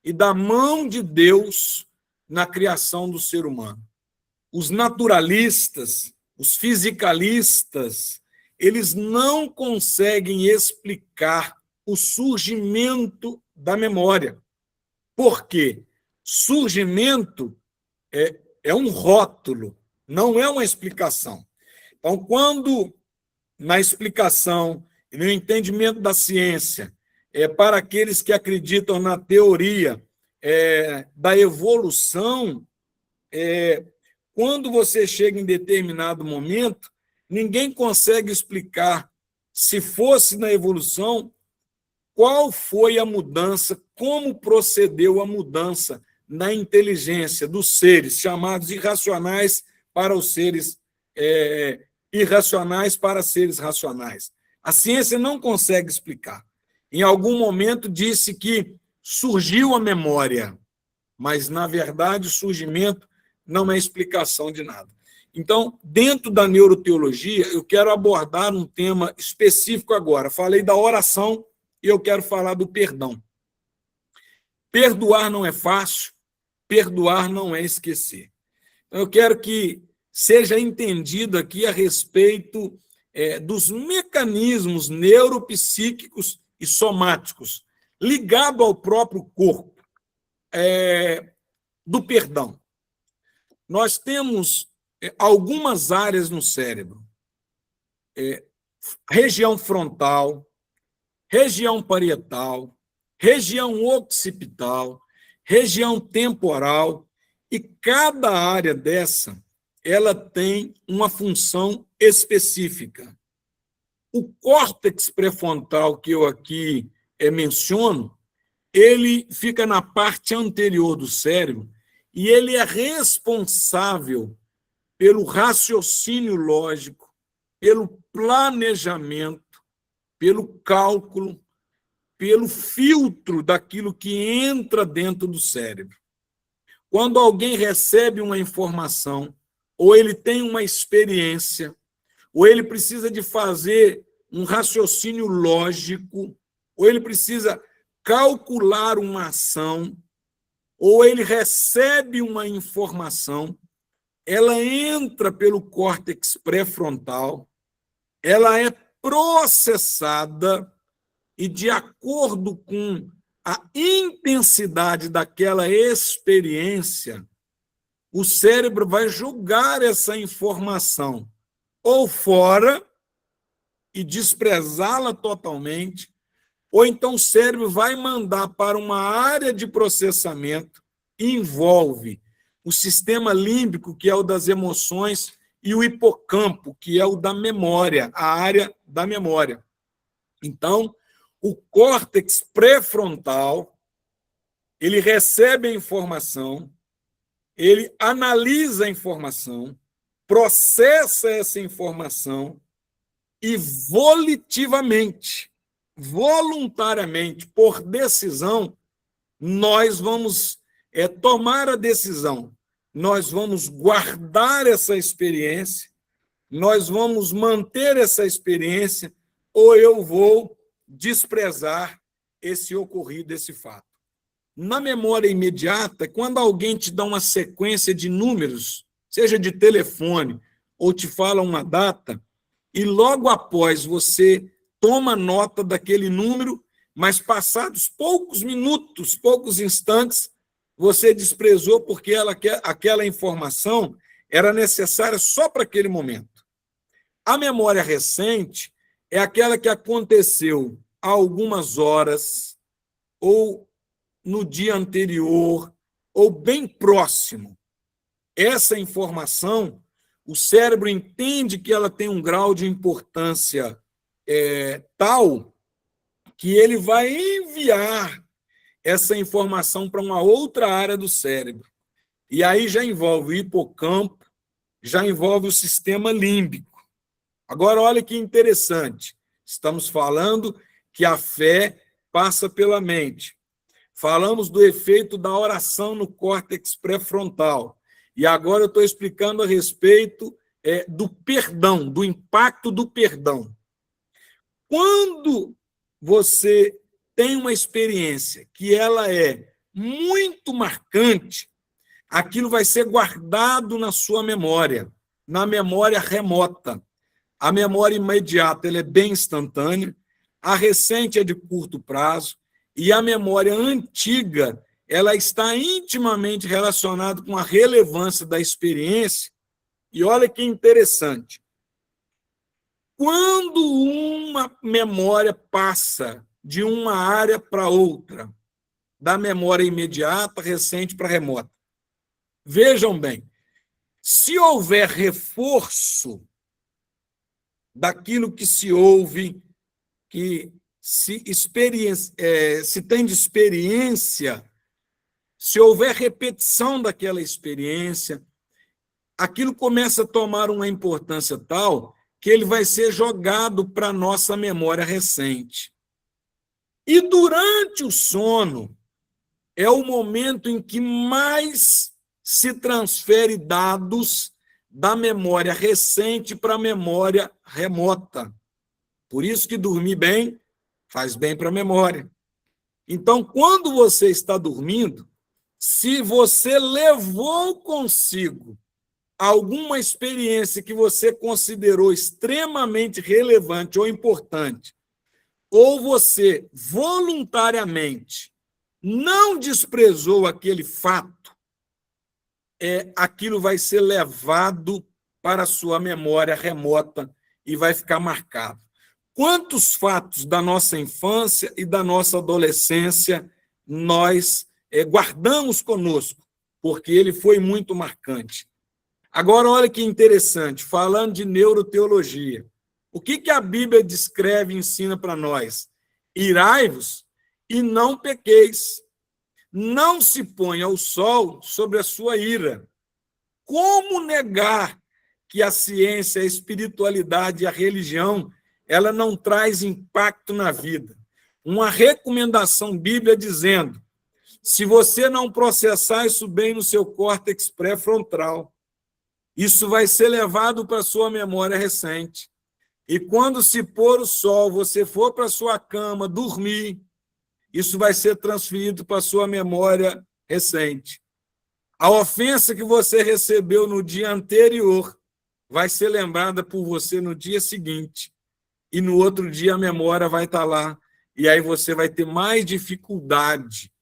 e da mão de Deus na criação do ser humano. Os naturalistas, os fisicalistas, eles não conseguem explicar o surgimento da memória. Por quê? Surgimento é um rótulo, não é uma explicação. Então, quando na explicação e no entendimento da ciência, para aqueles que acreditam na teoria da evolução, quando você chega em determinado momento, ninguém consegue explicar, se fosse na evolução, qual foi a mudança, como procedeu a mudança na inteligência dos seres chamados irracionais para os seres irracionais para seres racionais. A ciência não consegue explicar. Em algum momento disse que surgiu a memória, mas, na verdade, o surgimento não é explicação de nada. Então, dentro da neuroteologia, eu quero abordar um tema específico agora. Falei da oração e eu quero falar do perdão. Perdoar não é fácil, perdoar não é esquecer. Então, eu quero que seja entendido aqui a respeito dos mecanismos neuropsíquicos e somáticos ligados ao próprio corpo do perdão. Nós temos algumas áreas no cérebro, região frontal, região parietal, região occipital, região temporal, e cada área dessa ela tem uma função específica. O córtex pré-frontal que eu aqui menciono, ele fica na parte anterior do cérebro e ele é responsável pelo raciocínio lógico, pelo planejamento, pelo cálculo, pelo filtro daquilo que entra dentro do cérebro. Quando alguém recebe uma informação, ou ele tem uma experiência, ou ele precisa de fazer um raciocínio lógico, ou ele precisa calcular uma ação, ou ele recebe uma informação, ela entra pelo córtex pré-frontal, ela é processada e, de acordo com a intensidade daquela experiência, o cérebro vai julgar essa informação ou fora e desprezá-la totalmente, ou então o cérebro vai mandar para uma área de processamento que envolve o sistema límbico, que é o das emoções, e o hipocampo, que é o da memória, a área da memória. Então, o córtex pré-frontal, ele recebe a informação, ele analisa a informação, processa essa informação e volitivamente, voluntariamente, por decisão, nós vamos é tomar a decisão. Nós vamos guardar essa experiência, nós vamos manter essa experiência, ou eu vou desprezar esse ocorrido, esse fato. Na memória imediata, quando alguém te dá uma sequência de números, seja de telefone ou te fala uma data, e logo após você toma nota daquele número, mas passados poucos minutos, poucos instantes, você desprezou porque aquela informação era necessária só para aquele momento. A memória recente é aquela que aconteceu há algumas horas, ou no dia anterior, ou bem próximo. Essa informação, o cérebro entende que ela tem um grau de importância tal que ele vai enviar essa informação para uma outra área do cérebro. E aí já envolve o hipocampo, já envolve o sistema límbico. Agora, olha que interessante. Estamos falando que a fé passa pela mente. Falamos do efeito da oração no córtex pré-frontal. E agora eu estou explicando a respeito do perdão, do impacto do perdão. Quando você tem uma experiência que ela é muito marcante, aquilo vai ser guardado na sua memória, na memória remota. A memória imediata ela é bem instantânea, a recente é de curto prazo, e a memória antiga ela está intimamente relacionada com a relevância da experiência. E olha que interessante. Quando uma memória passa de uma área para outra, da memória imediata, recente para remota, vejam bem, se houver reforço daquilo que se ouve, que se tem de experiência, se houver repetição daquela experiência, aquilo começa a tomar uma importância tal que ele vai ser jogado para a nossa memória recente. E durante o sono é o momento em que mais se transfere dados da memória recente para a memória remota. Por isso que dormir bem faz bem para a memória. Então, quando você está dormindo, se você levou consigo alguma experiência que você considerou extremamente relevante ou importante, ou você voluntariamente não desprezou aquele fato, aquilo vai ser levado para a sua memória remota e vai ficar marcado. Quantos fatos da nossa infância e da nossa adolescência nós guardamos conosco, porque ele foi muito marcante. Agora, olha que interessante, falando de neuroteologia. O que a Bíblia descreve e ensina para nós? Irai-vos e não pequeis. Não se ponha o sol sobre a sua ira. Como negar que a ciência, a espiritualidade e a religião ela não traz impacto na vida? Uma recomendação bíblica dizendo, se você não processar isso bem no seu córtex pré-frontal, isso vai ser levado para a sua memória recente. E quando se pôr o sol, você for para a sua cama dormir, isso vai ser transferido para a sua memória recente. A ofensa que você recebeu no dia anterior vai ser lembrada por você no dia seguinte. E no outro dia a memória vai estar lá. E aí você vai ter mais dificuldade.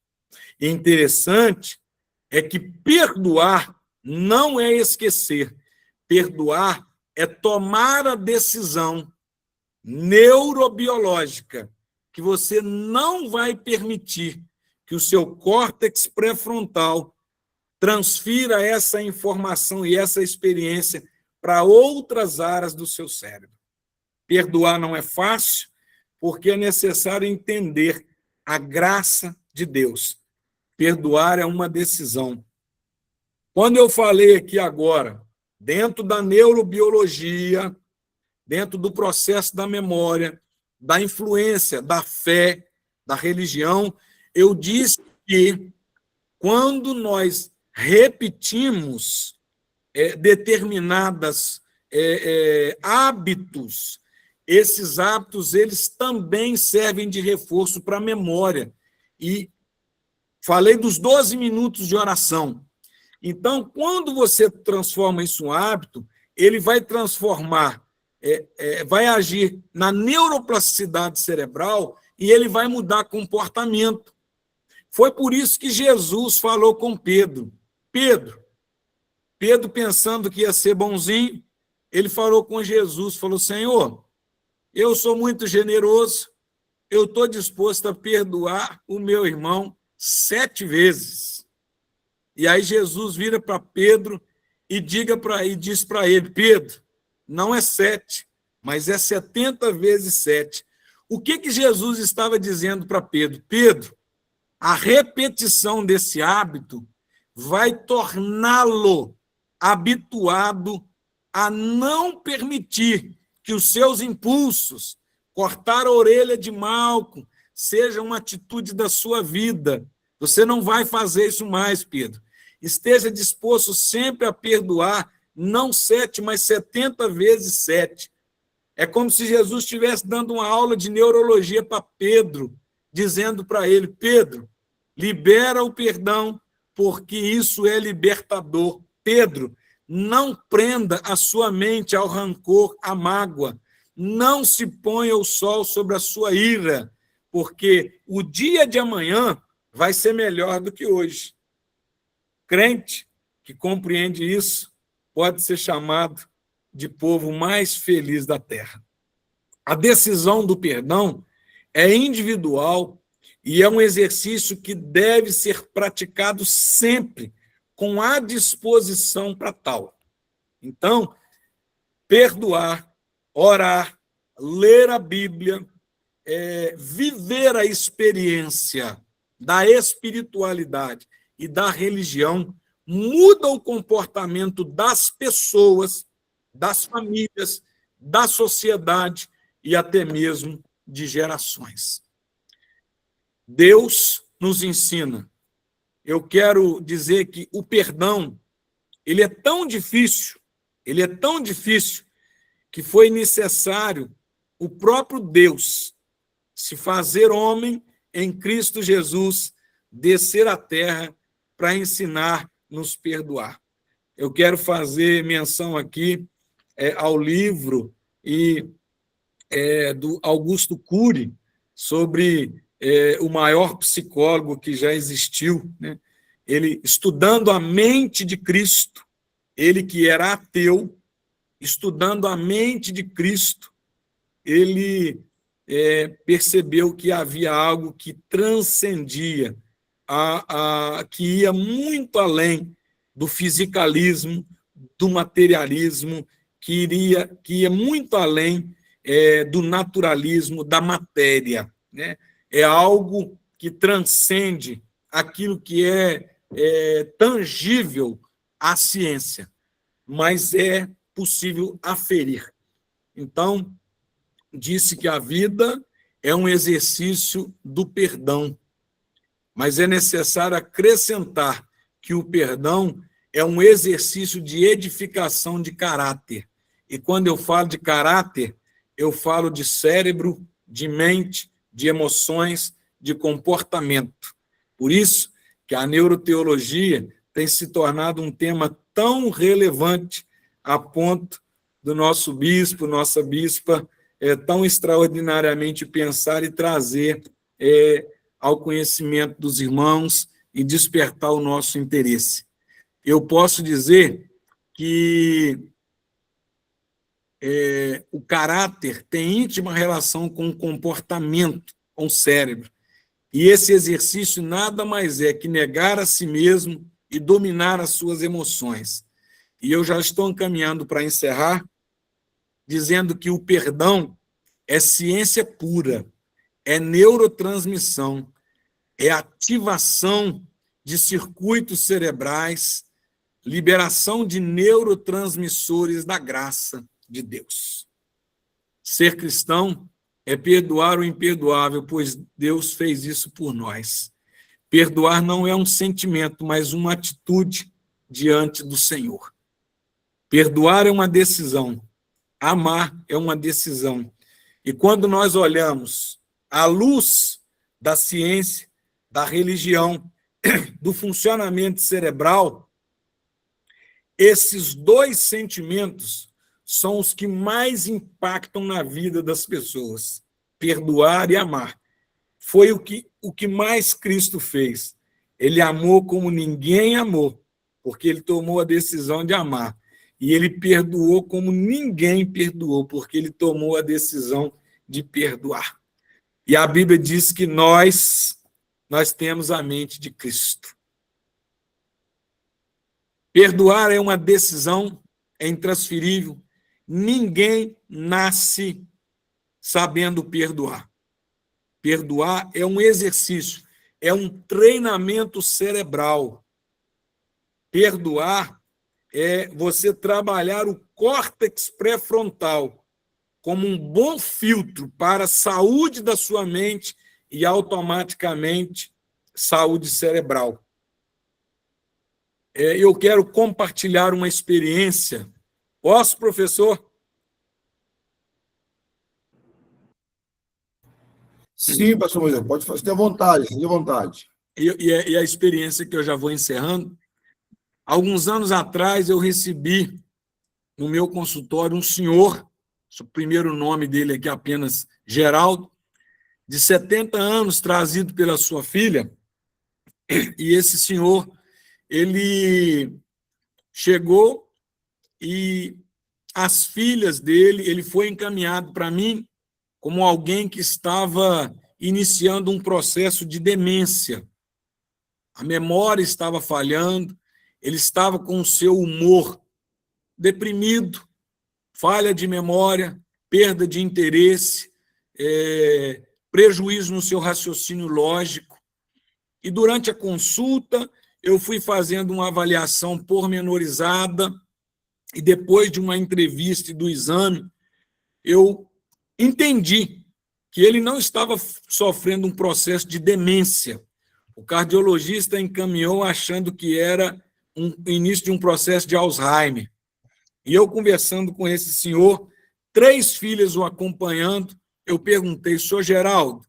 E interessante é que perdoar não é esquecer. Perdoar é tomar a decisão neurobiológica que você não vai permitir que o seu córtex pré-frontal transfira essa informação e essa experiência para outras áreas do seu cérebro. Perdoar não é fácil, porque é necessário entender a graça de Deus. Perdoar é uma decisão. Quando eu falei aqui agora, dentro da neurobiologia, dentro do processo da memória, da influência, da fé, da religião, eu disse que quando nós repetimos determinados hábitos, esses hábitos eles também servem de reforço para a memória. E falei dos 12 minutos de oração. Então, quando você transforma isso em um hábito, ele vai transformar, vai agir na neuroplasticidade cerebral e ele vai mudar comportamento. Foi por isso que Jesus falou com Pedro. Pedro, pensando que ia ser bonzinho, ele falou com Jesus, falou: Senhor, eu sou muito generoso, eu estou disposto a perdoar o meu irmão 7 vezes. E aí Jesus vira para Pedro e diz para ele: Pedro, não é 7, mas é 70 vezes 7. O que Jesus estava dizendo para Pedro? Pedro, a repetição desse hábito vai torná-lo habituado a não permitir que os seus impulsos, cortar a orelha de Malco, seja uma atitude da sua vida. Você não vai fazer isso mais, Pedro. Esteja disposto sempre a perdoar, não 7, mas 70 vezes 7. É como se Jesus estivesse dando uma aula de neurologia para Pedro, dizendo para ele: Pedro, libera o perdão, porque isso é libertador. Pedro, não prenda a sua mente ao rancor, à mágoa. Não se ponha o sol sobre a sua ira, porque o dia de amanhã vai ser melhor do que hoje. Crente que compreende isso pode ser chamado de povo mais feliz da terra. A decisão do perdão é individual e é um exercício que deve ser praticado sempre com a disposição para tal. Então, perdoar, orar, ler a Bíblia, viver a experiência da espiritualidade e da religião muda o comportamento das pessoas, das famílias, da sociedade e até mesmo de gerações. Deus nos ensina. Eu quero dizer que o perdão, ele é tão difícil, que foi necessário o próprio Deus se fazer homem em Cristo Jesus, descer à terra para ensinar, nos perdoar. Eu quero fazer menção aqui ao livro do Augusto Cury sobre o maior psicólogo que já existiu, né? Ele, estudando a mente de Cristo, ele que era ateu, estudando a mente de Cristo, ele percebeu que havia algo que transcendia, que ia muito além do fisicalismo, do materialismo, que ia muito além do naturalismo, da matéria, né? É algo que transcende aquilo que é tangível à ciência, mas é possível aferir. Então, disse que a vida é um exercício do perdão, mas é necessário acrescentar que o perdão é um exercício de edificação de caráter. E quando eu falo de caráter, eu falo de cérebro, de mente, de emoções, de comportamento. Por isso que a neuroteologia tem se tornado um tema tão relevante a ponto do nosso bispo, nossa bispa, tão extraordinariamente pensar e trazer ao conhecimento dos irmãos e despertar o nosso interesse. Eu posso dizer que o caráter tem íntima relação com o comportamento, com o cérebro. E esse exercício nada mais é que negar a si mesmo e dominar as suas emoções. E eu já estou encaminhando para encerrar, dizendo que o perdão é ciência pura, é neurotransmissão, é ativação de circuitos cerebrais, liberação de neurotransmissores da graça de Deus. Ser cristão é perdoar o imperdoável, pois Deus fez isso por nós. Perdoar não é um sentimento, mas uma atitude diante do Senhor. Perdoar é uma decisão. Amar é uma decisão. E quando nós olhamos à luz da ciência, da religião, do funcionamento cerebral, esses dois sentimentos são os que mais impactam na vida das pessoas. Perdoar e amar. Foi o que mais Cristo fez. Ele amou como ninguém amou, porque ele tomou a decisão de amar. E ele perdoou como ninguém perdoou, porque ele tomou a decisão de perdoar. E a Bíblia diz que nós temos a mente de Cristo. Perdoar é uma decisão, é intransferível. Ninguém nasce sabendo perdoar. Perdoar é um exercício, é um treinamento cerebral. Perdoar é você trabalhar o córtex pré-frontal como um bom filtro para a saúde da sua mente e, automaticamente, saúde cerebral. Eu quero compartilhar uma experiência. Posso, professor? Sim, pastor Moisés, pode fazer, tenha vontade, tenha vontade. E a experiência que eu já vou encerrando. Alguns anos atrás, eu recebi no meu consultório um senhor, o primeiro nome dele aqui apenas Geraldo, de 70 anos, trazido pela sua filha. E esse senhor, ele chegou e as filhas dele, ele foi encaminhado para mim como alguém que estava iniciando um processo de demência. A memória estava falhando, ele estava com o seu humor deprimido, falha de memória, perda de interesse, prejuízo no seu raciocínio lógico. E durante a consulta, eu fui fazendo uma avaliação pormenorizada e depois de uma entrevista e do exame, eu entendi que ele não estava sofrendo um processo de demência. O cardiologista encaminhou achando que era o início de um processo de Alzheimer. E eu, conversando com esse senhor, 3 filhas o acompanhando, eu perguntei: senhor Geraldo,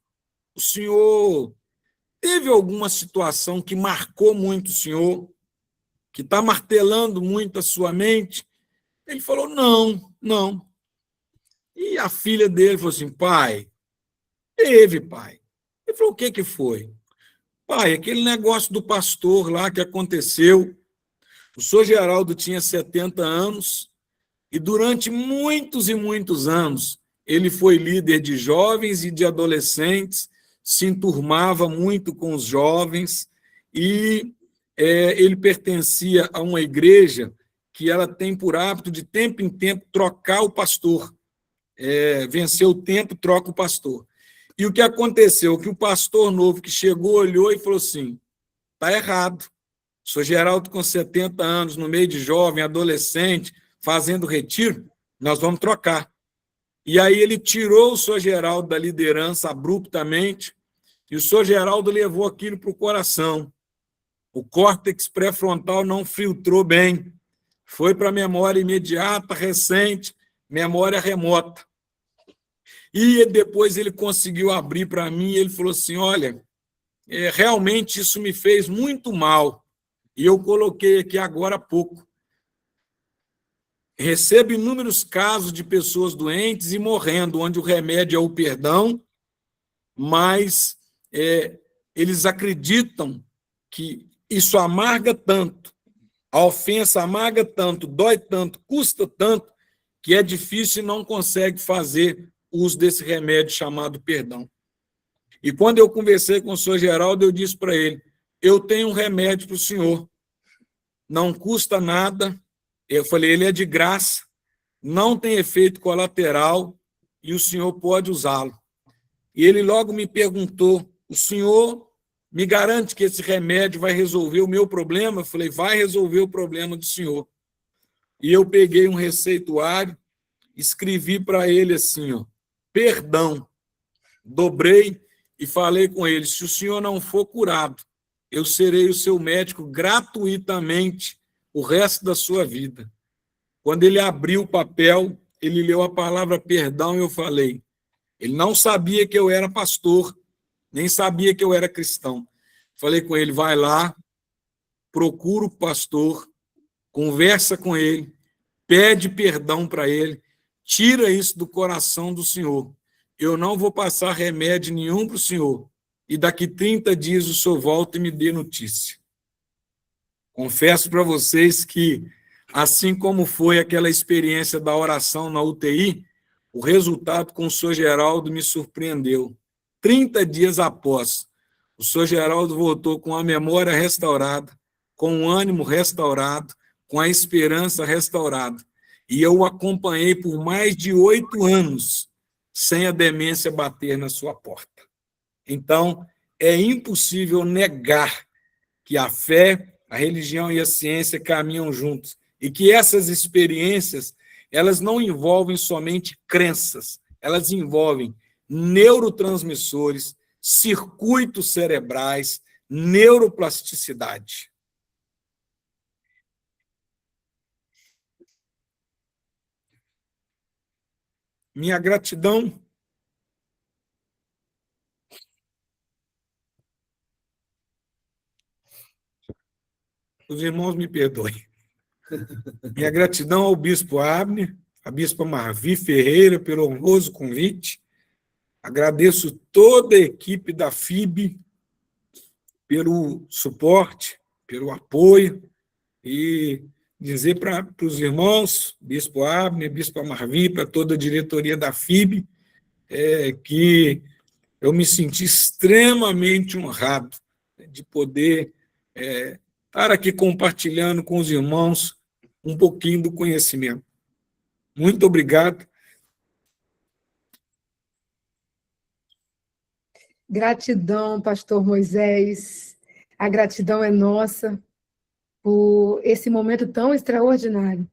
o senhor teve alguma situação que marcou muito o senhor, que está martelando muito a sua mente? Ele falou: não. E a filha dele falou assim: pai, teve, pai. Ele falou: o que foi? Pai, aquele negócio do pastor lá que aconteceu. O senhor Geraldo tinha 70 anos e durante muitos e muitos anos ele foi líder de jovens e de adolescentes, se enturmava muito com os jovens e ele pertencia a uma igreja que ela tem por hábito de tempo em tempo trocar o pastor. Venceu o tempo, troca o pastor. E o que aconteceu? Que o pastor novo que chegou, olhou e falou assim: está errado. O senhor Geraldo com 70 anos, no meio de jovem, adolescente, fazendo retiro, nós vamos trocar. E aí ele tirou o senhor Geraldo da liderança abruptamente, e o senhor Geraldo levou aquilo para o coração. O córtex pré-frontal não filtrou bem. Foi para a memória imediata, recente, memória remota. E depois ele conseguiu abrir para mim, e ele falou assim: olha, realmente isso me fez muito mal. E eu coloquei aqui agora há pouco. Recebo inúmeros casos de pessoas doentes e morrendo, onde o remédio é o perdão, mas eles acreditam que isso amarga tanto, a ofensa amarga tanto, dói tanto, custa tanto, que é difícil e não consegue fazer uso desse remédio chamado perdão. E quando eu conversei com o senhor Geraldo, eu disse para ele: eu tenho um remédio para o senhor, não custa nada. Eu falei: ele é de graça, não tem efeito colateral e o senhor pode usá-lo. E ele logo me perguntou: o senhor me garante que esse remédio vai resolver o meu problema? Eu falei: vai resolver o problema do senhor. E eu peguei um receituário, escrevi para ele assim, ó: perdão. Dobrei e falei com ele: se o senhor não for curado eu serei o seu médico gratuitamente o resto da sua vida. Quando ele abriu o papel, ele leu a palavra perdão e eu falei. Ele não sabia que eu era pastor, nem sabia que eu era cristão. Falei com ele, vai lá, procura o pastor, conversa com ele, pede perdão para ele, tira isso do coração do senhor. Eu não vou passar remédio nenhum para o senhor. E daqui 30 dias o senhor volta e me dê notícia. Confesso para vocês que, assim como foi aquela experiência da oração na UTI, o resultado com o senhor Geraldo me surpreendeu. 30 dias após, o senhor Geraldo voltou com a memória restaurada, com o ânimo restaurado, com a esperança restaurada. E eu o acompanhei por mais de 8 anos, sem a demência bater na sua porta. Então, é impossível negar que a fé, a religião e a ciência caminham juntos e que essas experiências, elas não envolvem somente crenças, elas envolvem neurotransmissores, circuitos cerebrais, neuroplasticidade. Minha gratidão os irmãos me perdoem. Minha gratidão ao bispo Abner, à bispa Marvi Ferreira, pelo honroso convite. Agradeço toda a equipe da FIB pelo suporte, pelo apoio, e dizer para os irmãos, bispo Abner, bispa Marvi, para toda a diretoria da FIB, que eu me senti extremamente honrado de poder estar aqui compartilhando com os irmãos um pouquinho do conhecimento. Muito obrigado. Gratidão, pastor Moisés. A gratidão é nossa por esse momento tão extraordinário.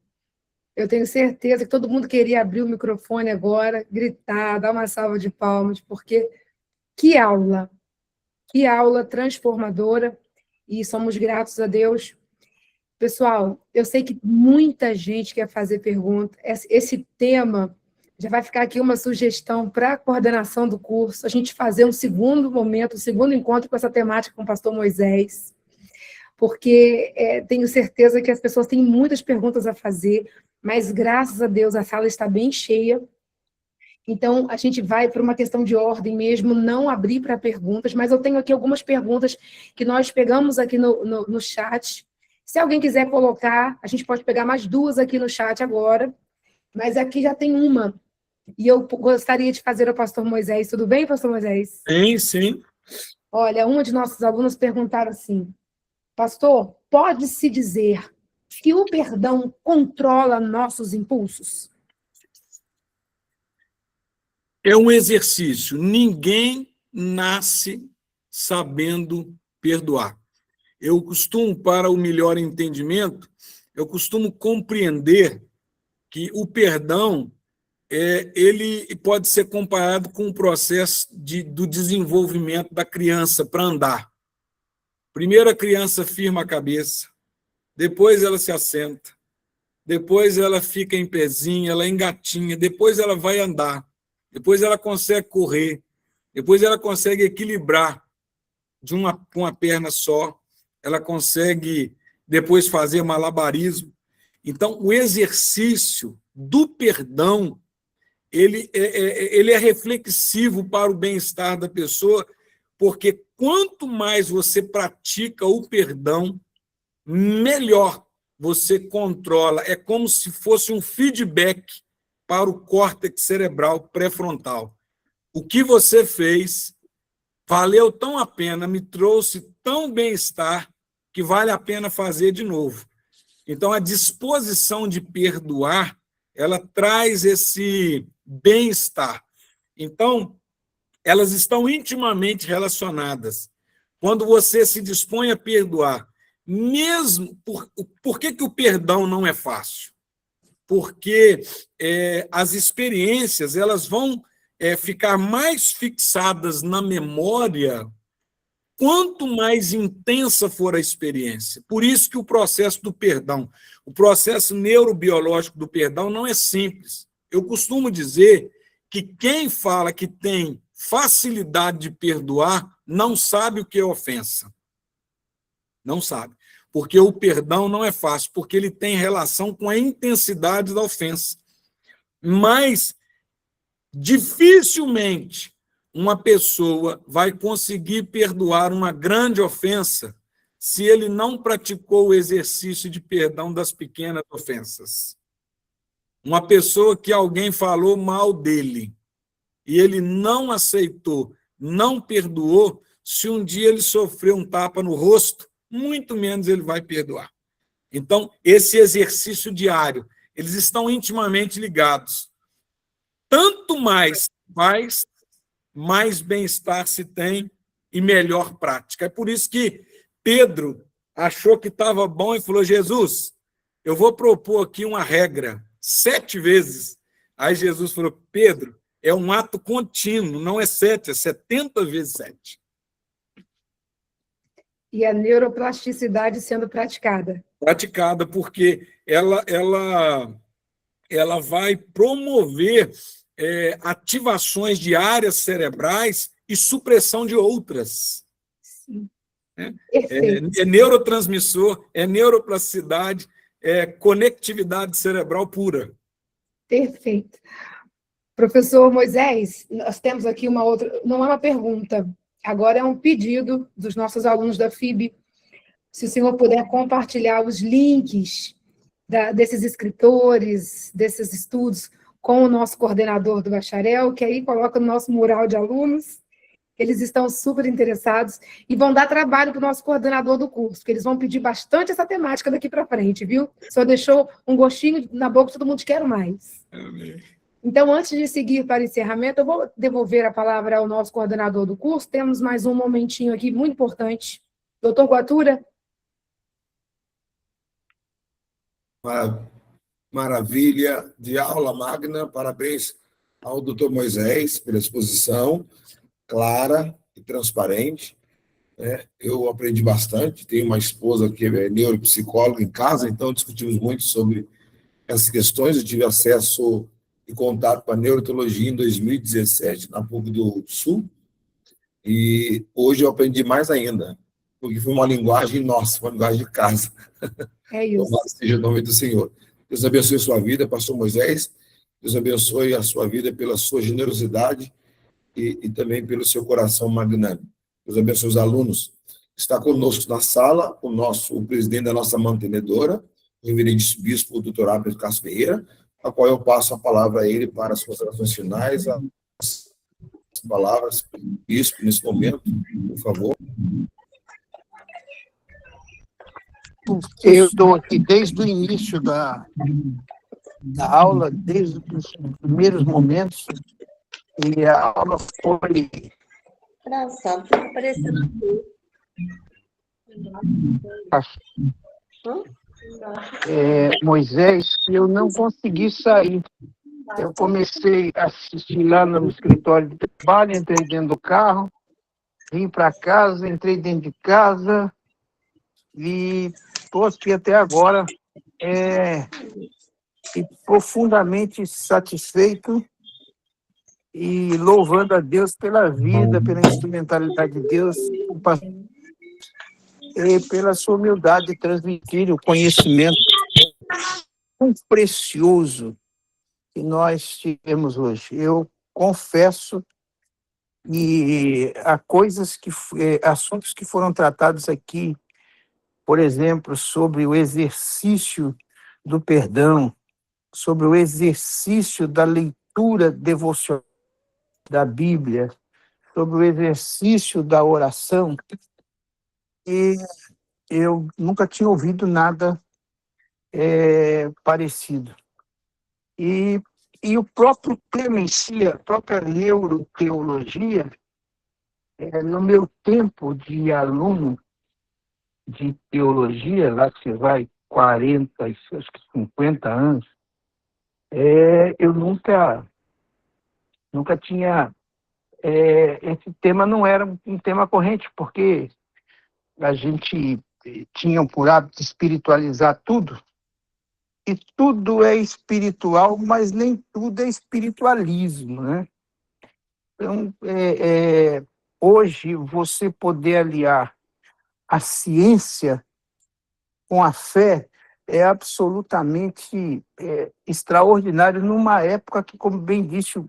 Eu tenho certeza que todo mundo queria abrir o microfone agora, gritar, dar uma salva de palmas, porque que aula transformadora, e somos gratos a Deus. Pessoal, eu sei que muita gente quer fazer pergunta. Esse tema já vai ficar aqui uma sugestão para a coordenação do curso, a gente fazer um segundo momento, um segundo encontro com essa temática com o pastor Moisés, porque tenho certeza que as pessoas têm muitas perguntas a fazer, mas graças a Deus a sala está bem cheia. Então, a gente vai por uma questão de ordem mesmo, não abrir para perguntas, mas eu tenho aqui algumas perguntas que nós pegamos aqui no chat. Se alguém quiser colocar, a gente pode pegar mais 2 aqui no chat agora, mas aqui já tem uma, e eu gostaria de fazer ao pastor Moisés. Tudo bem, pastor Moisés? Sim. Olha, uma de nossos alunos perguntaram assim, pastor, pode-se dizer que o perdão controla nossos impulsos? É um exercício. Ninguém nasce sabendo perdoar. Eu costumo, para o melhor entendimento, eu costumo compreender que o perdão ele pode ser comparado com o processo do desenvolvimento da criança para andar. Primeiro a criança firma a cabeça, depois ela se assenta, depois ela fica em pezinho, ela engatinha, depois ela vai andar. Depois ela consegue correr, depois ela consegue equilibrar com uma perna só, ela consegue depois fazer malabarismo. Então, o exercício do perdão, ele é reflexivo para o bem-estar da pessoa, porque quanto mais você pratica o perdão, melhor você controla. É como se fosse um feedback para o córtex cerebral pré-frontal. O que você fez valeu tão a pena, me trouxe tão bem-estar, que vale a pena fazer de novo. Então, a disposição de perdoar, ela traz esse bem-estar. Então, elas estão intimamente relacionadas. Quando você se dispõe a perdoar, mesmo... Por que o perdão não é fácil? Porque as experiências elas vão ficar mais fixadas na memória quanto mais intensa for a experiência. Por isso que o processo do perdão, o processo neurobiológico do perdão não é simples. Eu costumo dizer que quem fala que tem facilidade de perdoar não sabe o que é ofensa. Não sabe. Porque o perdão não é fácil, porque ele tem relação com a intensidade da ofensa. Mas, dificilmente, uma pessoa vai conseguir perdoar uma grande ofensa se ele não praticou o exercício de perdão das pequenas ofensas. Uma pessoa que alguém falou mal dele e ele não aceitou, não perdoou, se um dia ele sofreu um tapa no rosto, muito menos ele vai perdoar. Então, esse exercício diário, eles estão intimamente ligados. Tanto mais faz, mais bem-estar se tem e melhor prática. É por isso que Pedro achou que estava bom e falou: Jesus, eu vou propor aqui uma regra, 7 vezes. Aí Jesus falou: Pedro, é um ato contínuo, não é 7, é 70 vezes 7. E a neuroplasticidade sendo praticada. Praticada, porque ela vai promover ativações de áreas cerebrais e supressão de outras. Sim. É neurotransmissor, é neuroplasticidade, é conectividade cerebral pura. Perfeito. Professor Moisés, nós temos aqui uma outra, não é uma pergunta, agora é um pedido dos nossos alunos da FIB, se o senhor puder compartilhar os links desses escritores, desses estudos, com o nosso coordenador do bacharel, que aí coloca no nosso mural de alunos. Eles estão super interessados e vão dar trabalho para o nosso coordenador do curso, porque eles vão pedir bastante essa temática daqui para frente, viu? O senhor deixou um gostinho na boca, todo mundo quer mais. Amém. Então, antes de seguir para o encerramento, eu vou devolver a palavra ao nosso coordenador do curso. Temos mais um momentinho aqui muito importante. Doutor Guatura? Maravilha de aula magna, parabéns ao doutor Moisés pela exposição clara e transparente. Eu aprendi bastante, tenho uma esposa que é neuropsicóloga em casa, então discutimos muito sobre essas questões. Eu tive acesso e contato com a neurologia em 2017, na PUC do Sul, e hoje eu aprendi mais ainda, porque foi uma linguagem nossa, uma linguagem de casa. É isso. Louvado seja o nome do Senhor. Deus abençoe a sua vida, pastor Moisés. Deus abençoe a sua vida pela sua generosidade e também pelo seu coração magnânimo. Deus abençoe os alunos. Está conosco na sala o presidente da nossa mantenedora, o reverendíssimo bispo Dr. Abel Castro Ferreira, a qual eu passo a palavra a ele para as considerações finais, as palavras, bispo, nesse momento, por favor. Eu estou aqui desde o início da aula, desde os primeiros momentos, e a aula foi... Moisés, eu não consegui sair. Eu comecei a assistir lá no escritório de trabalho, entrei dentro do carro, vim para casa, entrei dentro de casa, e estou aqui até agora e profundamente satisfeito e louvando a Deus pela vida, pela instrumentalidade de Deus, e pela sua humildade de transmitir o conhecimento tão precioso que nós tivemos hoje. Eu confesso que há assuntos que foram tratados aqui, por exemplo, sobre o exercício do perdão, sobre o exercício da leitura devocional da Bíblia, sobre o exercício da oração, e eu nunca tinha ouvido nada parecido. E o próprio tema em si, a própria neuroteologia, no meu tempo de aluno de teologia, lá que vai 40, acho que 50 anos, eu nunca tinha esse tema não era um tema corrente, porque a gente tinha por hábito espiritualizar tudo, e tudo é espiritual, mas nem tudo é espiritualismo, né? Então, hoje, você poder aliar a ciência com a fé é absolutamente extraordinário numa época que, como bem disse o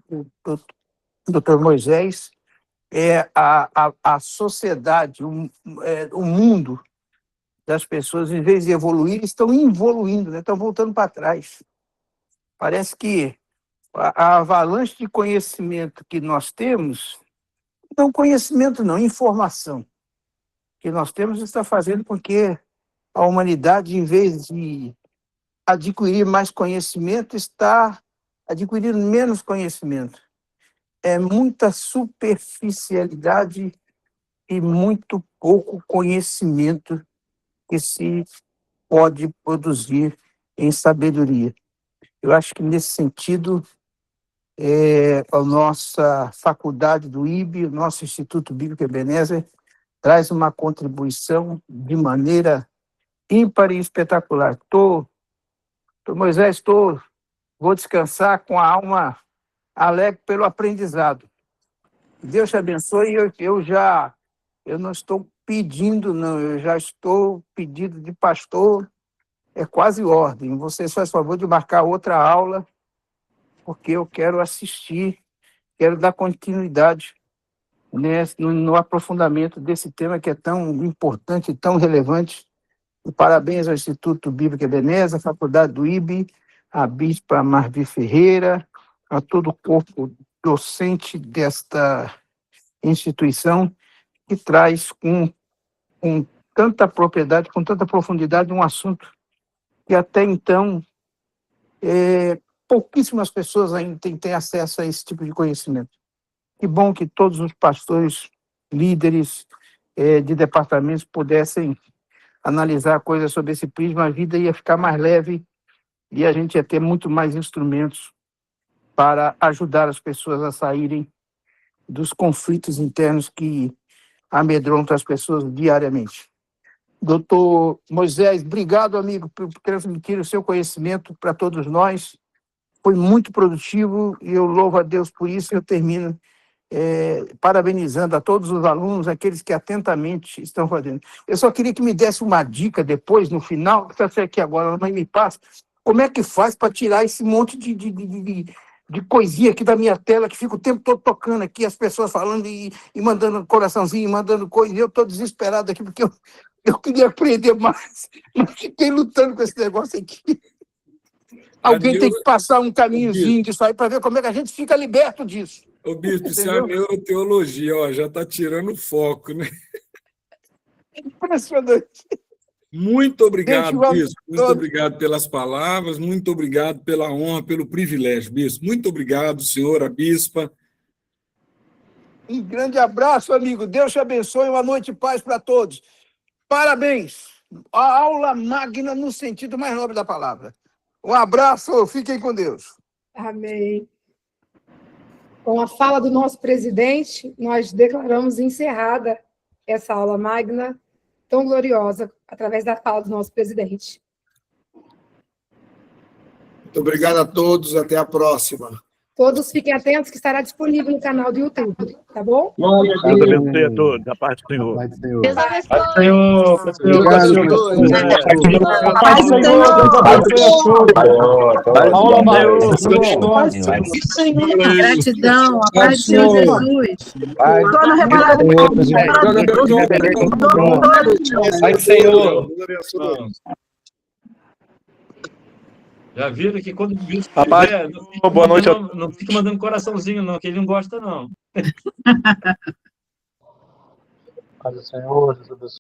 Dr. Moisés, a sociedade, o mundo das pessoas, em vez de evoluir, estão involuindo, né? Estão voltando para trás. Parece que a avalanche de conhecimento que nós temos, não conhecimento não, informação, que nós temos está fazendo com que a humanidade, em vez de adquirir mais conhecimento, está adquirindo menos conhecimento. É muita superficialidade e muito pouco conhecimento que se pode produzir em sabedoria. Eu acho que, nesse sentido, a nossa faculdade do IB, o nosso Instituto Bíblico Ebenezer, traz uma contribuição de maneira ímpar e espetacular. Moisés, vou descansar com a alma alegre pelo aprendizado. Deus te abençoe. Eu não estou pedindo, não, eu já estou pedindo de pastor, é quase ordem. Vocês fazem favor de marcar outra aula, porque eu quero assistir, quero dar continuidade, né, no aprofundamento desse tema que é tão importante e tão relevante. E parabéns ao Instituto Bíblico Ebenezer, à Faculdade do IB, à Bispa Marvi Ferreira, a todo o corpo docente desta instituição, que traz com tanta propriedade, com tanta profundidade, um assunto que até então pouquíssimas pessoas ainda têm acesso a esse tipo de conhecimento. Que bom que todos os pastores, líderes de departamentos pudessem analisar coisas sobre esse prisma, a vida ia ficar mais leve e a gente ia ter muito mais instrumentos para ajudar as pessoas a saírem dos conflitos internos que amedrontam as pessoas diariamente. Doutor Moisés, obrigado, amigo, por transmitir o seu conhecimento para todos nós. Foi muito produtivo e eu louvo a Deus por isso. Eu termino parabenizando a todos os alunos, aqueles que atentamente estão fazendo. Eu só queria que me desse uma dica depois, no final, que está aqui agora, mas me passa, como é que faz para tirar esse monte de coisinha aqui da minha tela, que fica o tempo todo tocando aqui, as pessoas falando e mandando coraçãozinho, mandando coisa, e eu estou desesperado aqui, porque eu queria aprender mais, mas fiquei lutando com esse negócio aqui. Alguém tem que passar um caminhozinho disso aí para ver como é que a gente fica liberto disso. Ô, bispo, isso é a neuroteologia, ó, já está tirando o foco, né? Impressionante. Muito obrigado, bispo. Muito obrigado pelas palavras, muito obrigado pela honra, pelo privilégio, bispo. Muito obrigado, senhora bispa. Um grande abraço, amigo. Deus te abençoe. Uma noite de paz para todos. Parabéns. A aula magna no sentido mais nobre da palavra. Um abraço. Fiquem com Deus. Amém. Com a fala do nosso presidente, nós declaramos encerrada essa aula magna tão gloriosa, através da fala do nosso presidente. Muito obrigado a todos, até a próxima. Todos fiquem atentos que estará disponível no canal do YouTube, tá bom? Deus abençoe a todos, a paz do Senhor. Deus abençoe. Senhor. Obrigado, Senhor. Paz do Senhor. Gratidão, a paz do Senhor Jesus. Toda reparação. Paz do Senhor. Já viram que quando o bispo estiver, não fica mandando coraçãozinho, não, que ele não gosta, não. Paz do Senhor, Jesus abençoe.